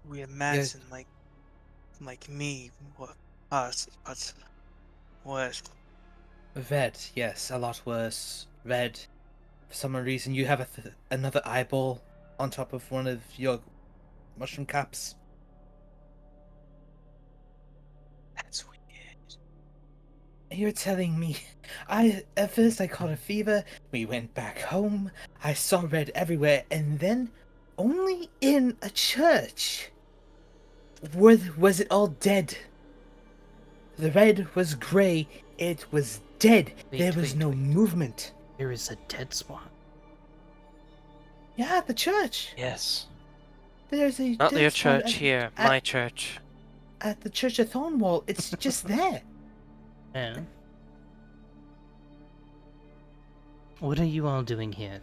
We imagine like me or us, but worse. Red, yes, a lot worse. Red. For some reason, you have another eyeball on top of one of your mushroom caps. That's weird. You're telling me at first I caught a fever, we went back home, I saw red everywhere, and then only in a church. Was it all dead? The red was gray. It was dead. There was no movement. There is a dead spot. Yeah, the church. Yes. There's a Not dead your spot church here, my church. at the Church of Thornwall. It's just there. Yeah. What are you all doing here?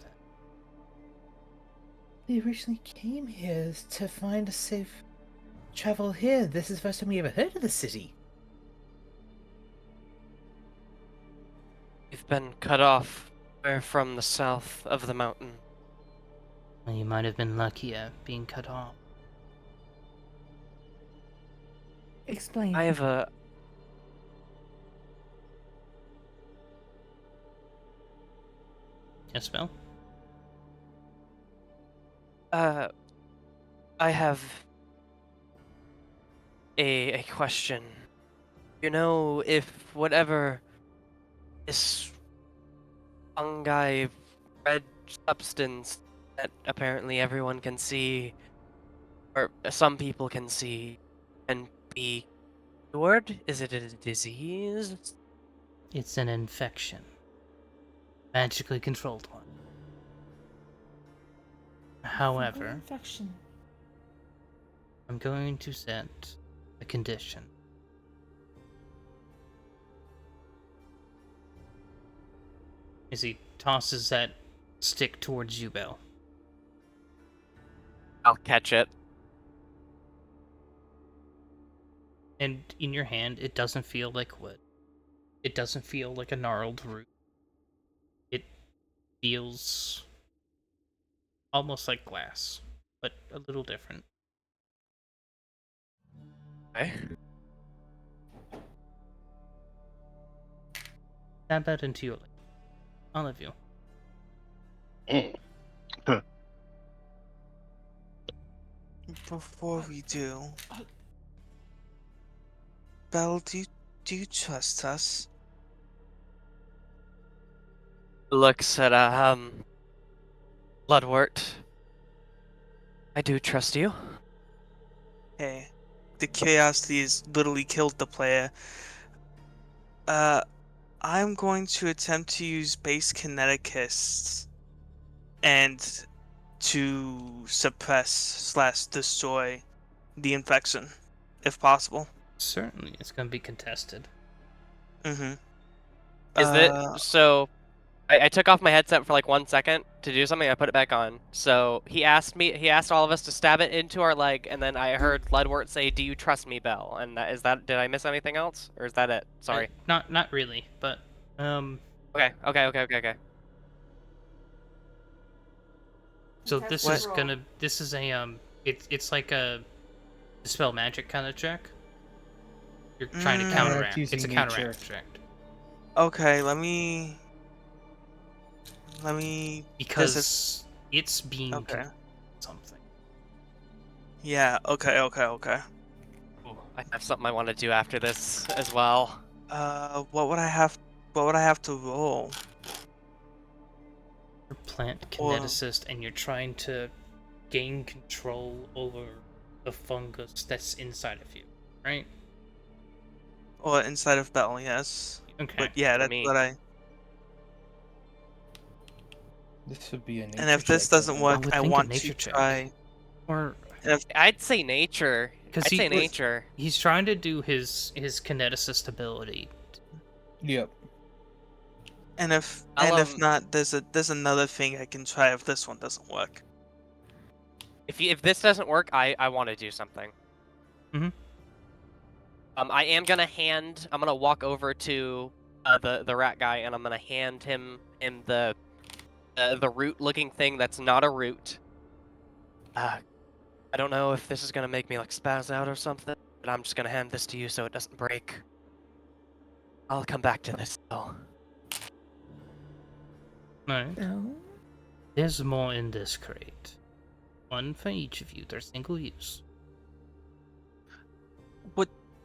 We originally came here to find a safe travel here. This is the first time we ever heard of the city. We've been cut off. We're from the south of the mountain. Well, you might have been luckier being cut off. Explain. I have a... Yes, Belle? I have a question. You know, if whatever this fungi red substance that apparently everyone can see, or some people can see, and be cured? Is it a disease? It's an infection. Magically controlled one. However, Infection. I'm going to set a condition. As he tosses that stick towards you, Belle. I'll catch it. And in your hand, it doesn't feel like wood. It doesn't feel like a gnarled root. It feels almost like glass, but a little different. Okay. Stab that into your leg. All of you. Before we do, Belle, do you trust us? Looks at Bloodwort. I do trust you. Hey, the curiosity has literally killed the player. I'm going to attempt to use base kineticus and to suppress / destroy the infection, if possible. Certainly, it's going to be contested. Mm-hmm. Is it so? I took off my headset for like 1 second to do something. I put it back on. So he asked all of us to stab it into our leg, and then I heard Bloodwort say, "Do you trust me, Belle?" And did I miss anything else, or is that it? Sorry. Not really, but Okay. So this is a it's like a dispel magic kind of check. You're trying to counteract. using It's a nature. counteract check. Okay, let me Because it's being okay. something. Yeah, okay. Ooh, I have something I want to do after this as well. What would I have to roll? You're plant Or- kineticist, and you're trying to gain control over the fungus that's inside of you, right? Or inside of Belle, yes. Okay. But yeah, that's me. what I. This would be a And if this doesn't work, would I think a want nature to check. try. Or I'd say nature. because I'd say nature. he's trying to do his kineticist ability. Yep. And if I'll, not, there's another thing I can try if this one doesn't work. If this doesn't work, I want to do something. Mhm. I am gonna I'm gonna walk over to the rat guy, and I'm gonna hand him the root-looking thing that's not a root. I don't know if this is gonna make me like spaz out or something, but I'm just gonna hand this to you so it doesn't break. I'll come back to this though. Alright. No. There's more in this crate. One for each of you. They're single use.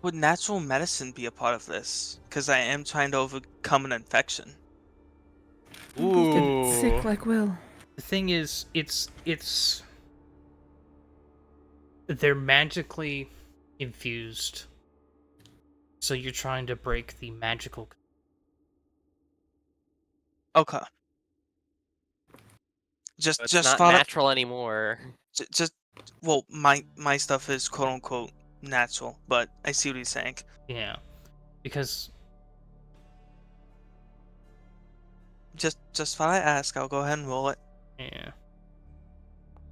Would natural medicine be a part of this? Because I am trying to overcome an infection. Sick like Will. The thing is, they're magically infused. So you're trying to break the magical. Okay. So it's Just not follow. natural anymore. Just well, my stuff is quote unquote natural, but I see what he's saying. Yeah, because Just while I ask, I'll go ahead and roll it. yeah,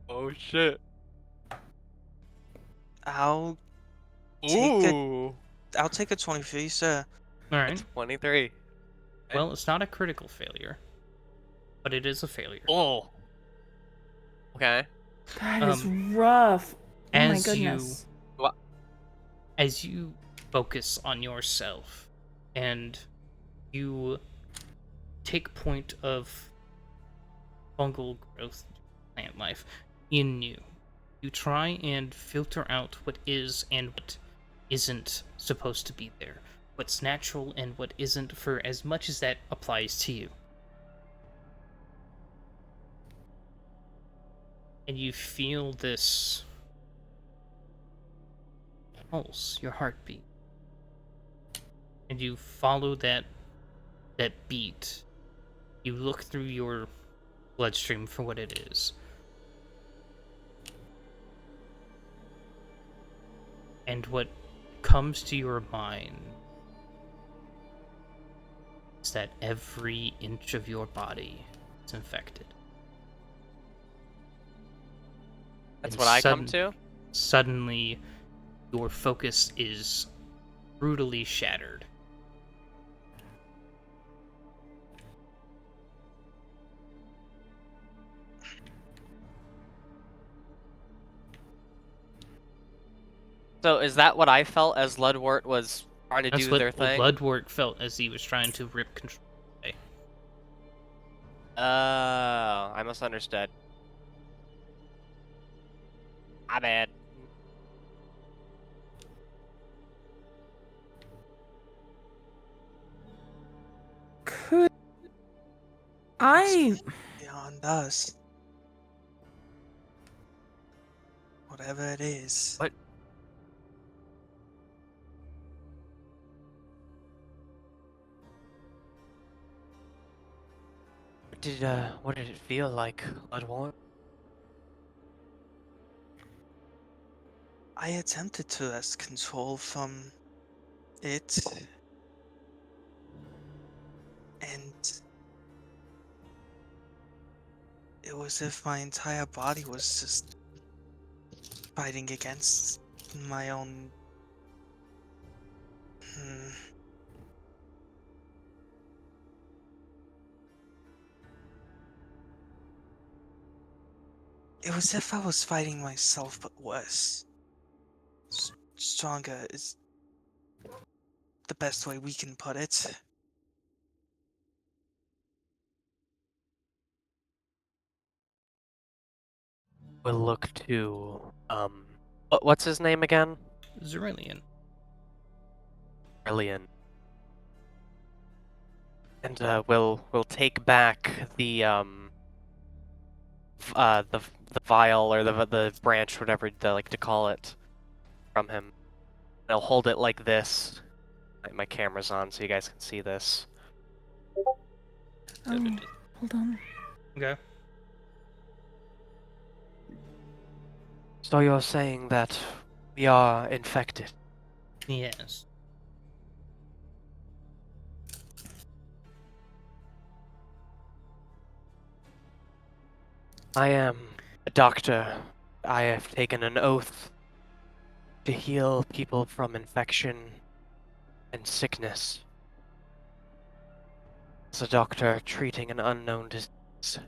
Oh shit. I'll Ooh. take a 23, sir. all right. 23. Well, it's not a critical failure, but it is a failure. Oh. Okay. That is rough. Oh my As goodness. as you focus on yourself, and you take point of fungal growth, plant life in you try and filter out what is and what isn't supposed to be there, what's natural and what isn't, for as much as that applies to you. And you feel this pulse, your heartbeat, and you follow that beat. You look through your bloodstream for what it is. And what comes to your mind is that every inch of your body is infected. That's And what I come to? Suddenly, your focus is brutally shattered. So is that what I felt as Ludwort was trying to That's do what their thing? Bloodwork felt as he was trying to rip control away. Oh, I misunderstood. My bad. Could I? Beyond us. Whatever it is. What? What did it feel like, Ludwort? I attempted to wrest control from it. And it was as if my entire body was just fighting against my own. It was as if I was fighting myself, but worse. Stronger is the best way we can put it. We'll look to, what's his name again? Zerillion. Brilliant. And, we'll take back the vial or the branch, whatever they like to call it, from him. And I'll hold it like this. My camera's on so you guys can see this. Oh, hold on. Okay. So you're saying that we are infected? Yes. I am a doctor. I have taken an oath to heal people from infection and sickness. As a doctor treating an unknown disease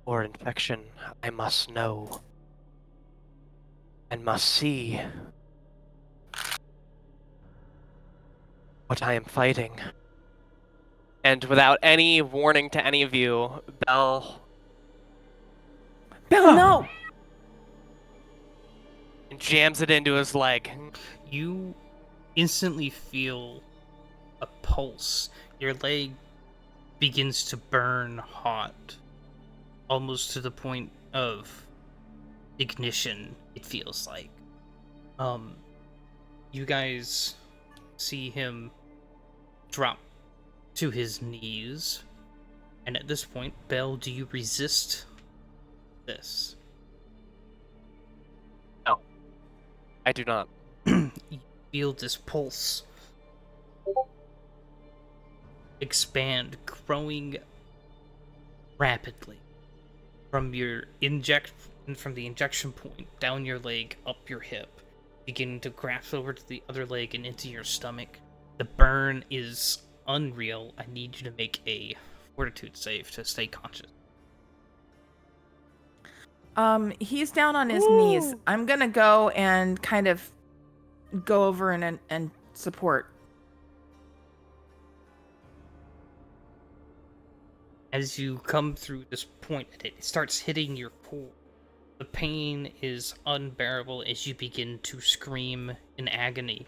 or infection, I must know and must see what I am fighting. And without any warning to any of you, Bell No! jams it into his leg. You instantly feel a pulse. Your leg begins to burn hot, almost to the point of ignition, it feels like. You guys see him drop to his knees, and at this point, Belle, do you resist this? No, I do not. You feel this pulse expand, growing rapidly from the injection point down your leg, up your hip, beginning to grasp over to the other leg and into your stomach. The burn is unreal. I need you to make a fortitude save to stay conscious. He's down on his knees. I'm gonna go and kind of go over and support. As you come through this point, it starts hitting your core. The pain is unbearable as you begin to scream in agony.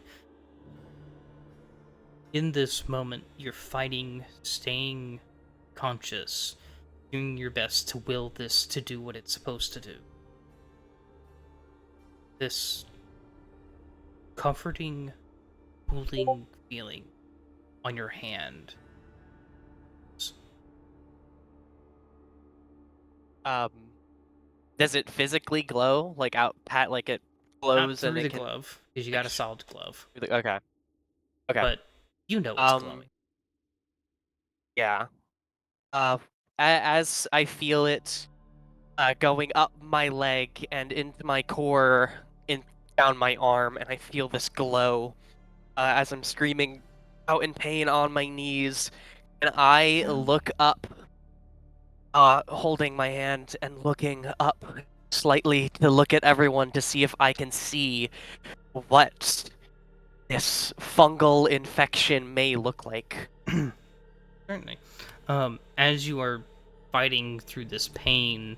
In this moment, you're fighting, staying conscious, doing your best to will this to do what it's supposed to do. This comforting, cooling feeling on your hand. Does it physically glow? Like like it glows Not and through the it can... glove, because you got a solid glove. Okay. Okay. But you know it's glowing. Yeah. As I feel it going up my leg and into my core, down my arm, and I feel this glow as I'm screaming out in pain on my knees, and I look up, holding my hand and looking up slightly to look at everyone to see if I can see what this fungal infection may look like. Certainly. As you are fighting through this pain,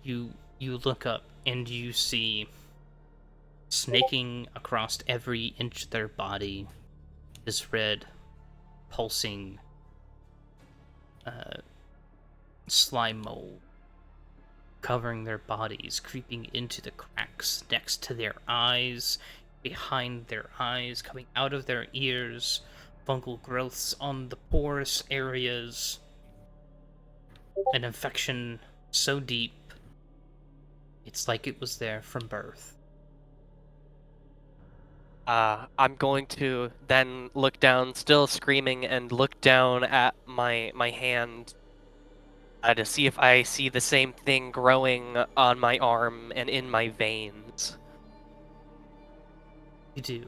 you look up and you see, snaking across every inch of their body, this red, pulsing slime mold covering their bodies, creeping into the cracks next to their eyes, behind their eyes, coming out of their ears, fungal growths on the porous areas, an infection so deep, it's like it was there from birth. I'm going to then look down, still screaming, and look down at my hand to see if I see the same thing growing on my arm and in my veins. You do.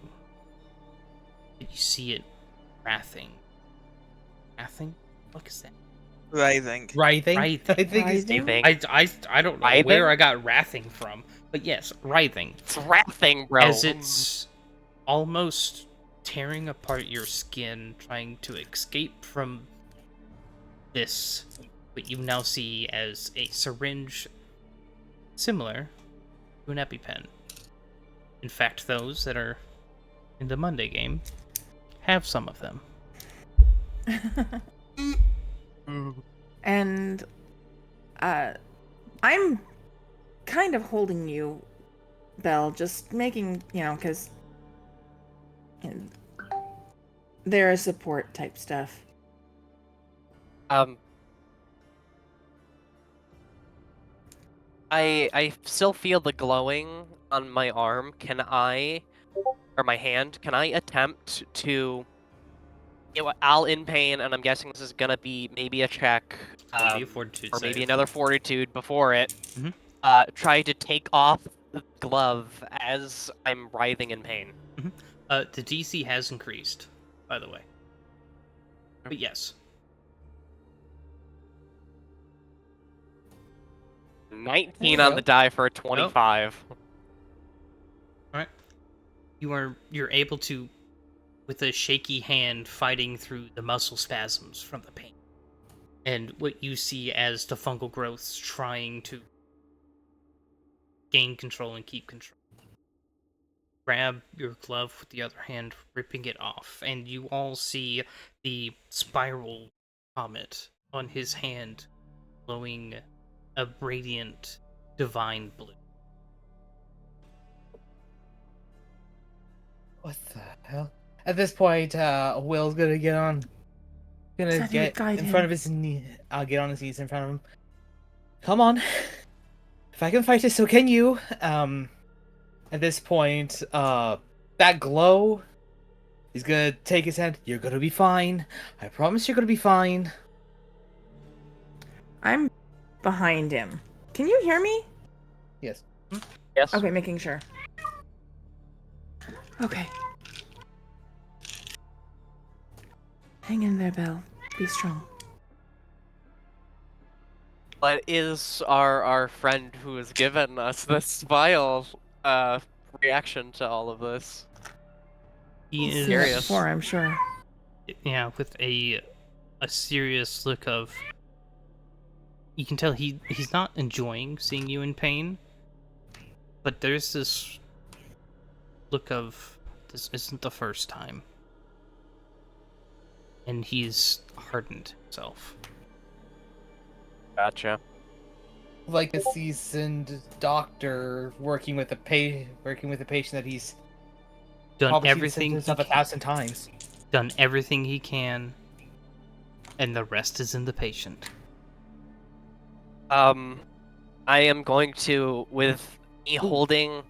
You see it wrathing. Wrathing? What is that? Writhing. Writhing? Writhing. I think it's Writhing. I don't know Writhing? where I got wrathing from, but yes, writhing. It's wrathing, bro. As it's almost tearing apart your skin, trying to escape from this, what you now see as a syringe similar to an EpiPen. In fact, those that are in the Monday game have some of them. And I'm kind of holding you, Belle, just making, because there is support type stuff. I still feel the glowing on my arm. Or my hand, can I attempt to... I'll in pain, and I'm guessing this is gonna be maybe a check, Maybe a fortitude or maybe save. another fortitude before it. Mhm. Try to take off the glove as I'm writhing in pain. The DC has increased, by the way. But yes. 19 on the die for a 25. Alright. You're able to, with a shaky hand, fighting through the muscle spasms from the pain. And what you see as the fungal growths trying to gain control and keep control. Grab your glove with the other hand, ripping it off, and you all see the spiral comet on his hand glowing a radiant, divine blue. What the hell? At this point, Will's gonna Said he would get guide in him. front of his knee. I'll get on his knees in front of him. Come on. If I can fight it, so can you. At this point, that glow, he's gonna take his hand. You're gonna be fine. I promise you're gonna be fine. I'm behind him. Can you hear me? Yes. Yes. Okay, making sure. Okay. Hang in there, Belle. Be strong. What is our friend who has given us this vile reaction to all of this? He Seen that is, before, I'm sure. yeah, with a serious look of. You can tell he's not enjoying seeing you in pain, but there's this look of this isn't the first time, and he's hardened himself. Gotcha. Like a seasoned doctor working with a patient that he's Done probably seen everything symptoms he of 1,000 times. done everything he can, and the rest is in the patient. I am going to, with me holding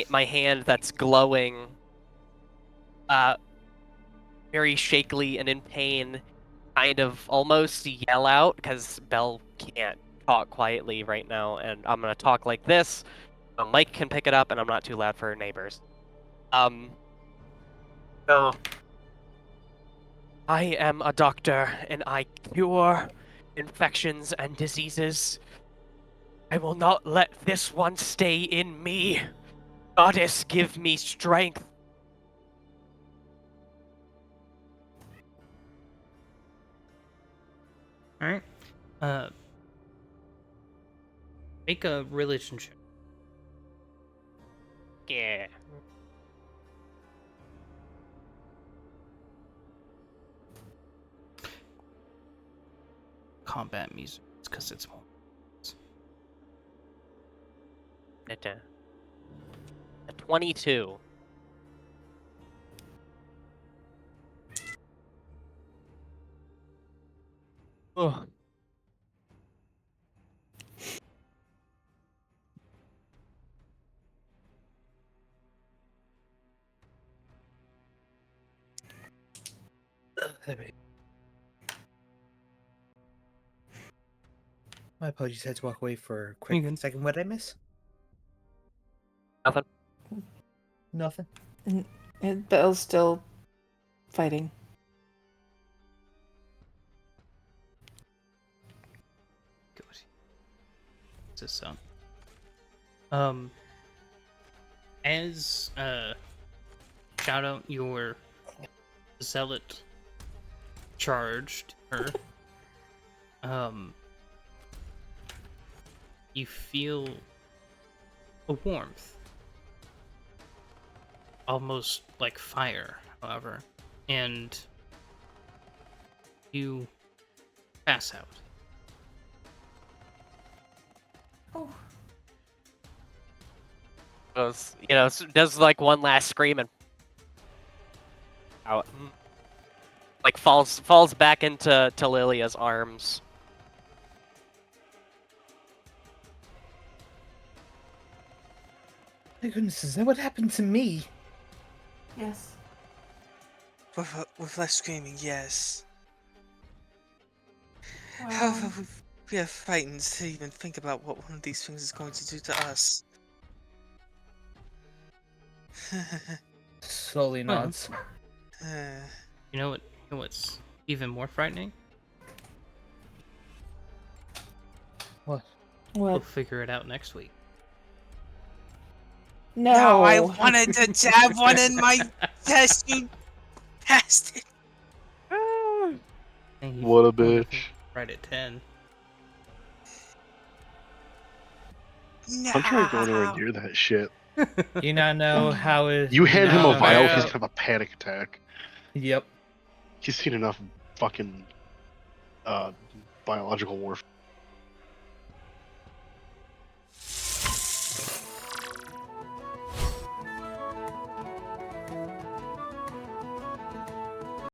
my hand that's glowing, very shakily and in pain, kind of almost yell out, because Belle can't talk quietly right now, and I'm gonna talk like this. Mike can pick it up, and I'm not too loud for her neighbors. So, I am a doctor, and I cure infections and diseases. I will not let this one stay in me. Goddess, give me strength. Alright. Make a religion check. Yeah. Combat music. It's because it's more. A 22. Oh. My apologies, I had to walk away for a You quick good. second. What did I miss? Nothing. Nothing. And Belle's still fighting. Good. What's this sound? As shout out your zealot charged her, you feel a warmth, almost like fire, however, and you pass out. Oh. Goes, does like one last scream and out. Like falls back into Lilia's arms. My goodness, is that what happened to me? Yes. With less screaming, yes. Well, However, we are frightened to even think about what one of these things is going to do to us. Slowly Well. nods. You know what's even more frightening? What? We'll what? figure it out next week. No. No, I wanted to jab one in my chest, you bastard! And you What a would've bitch. Right at 10. No. I'm trying to go anywhere near that shit. You not know how it. You hand him a know vial, how- he's gonna have a panic attack. Yep. He's seen enough fucking biological warfare.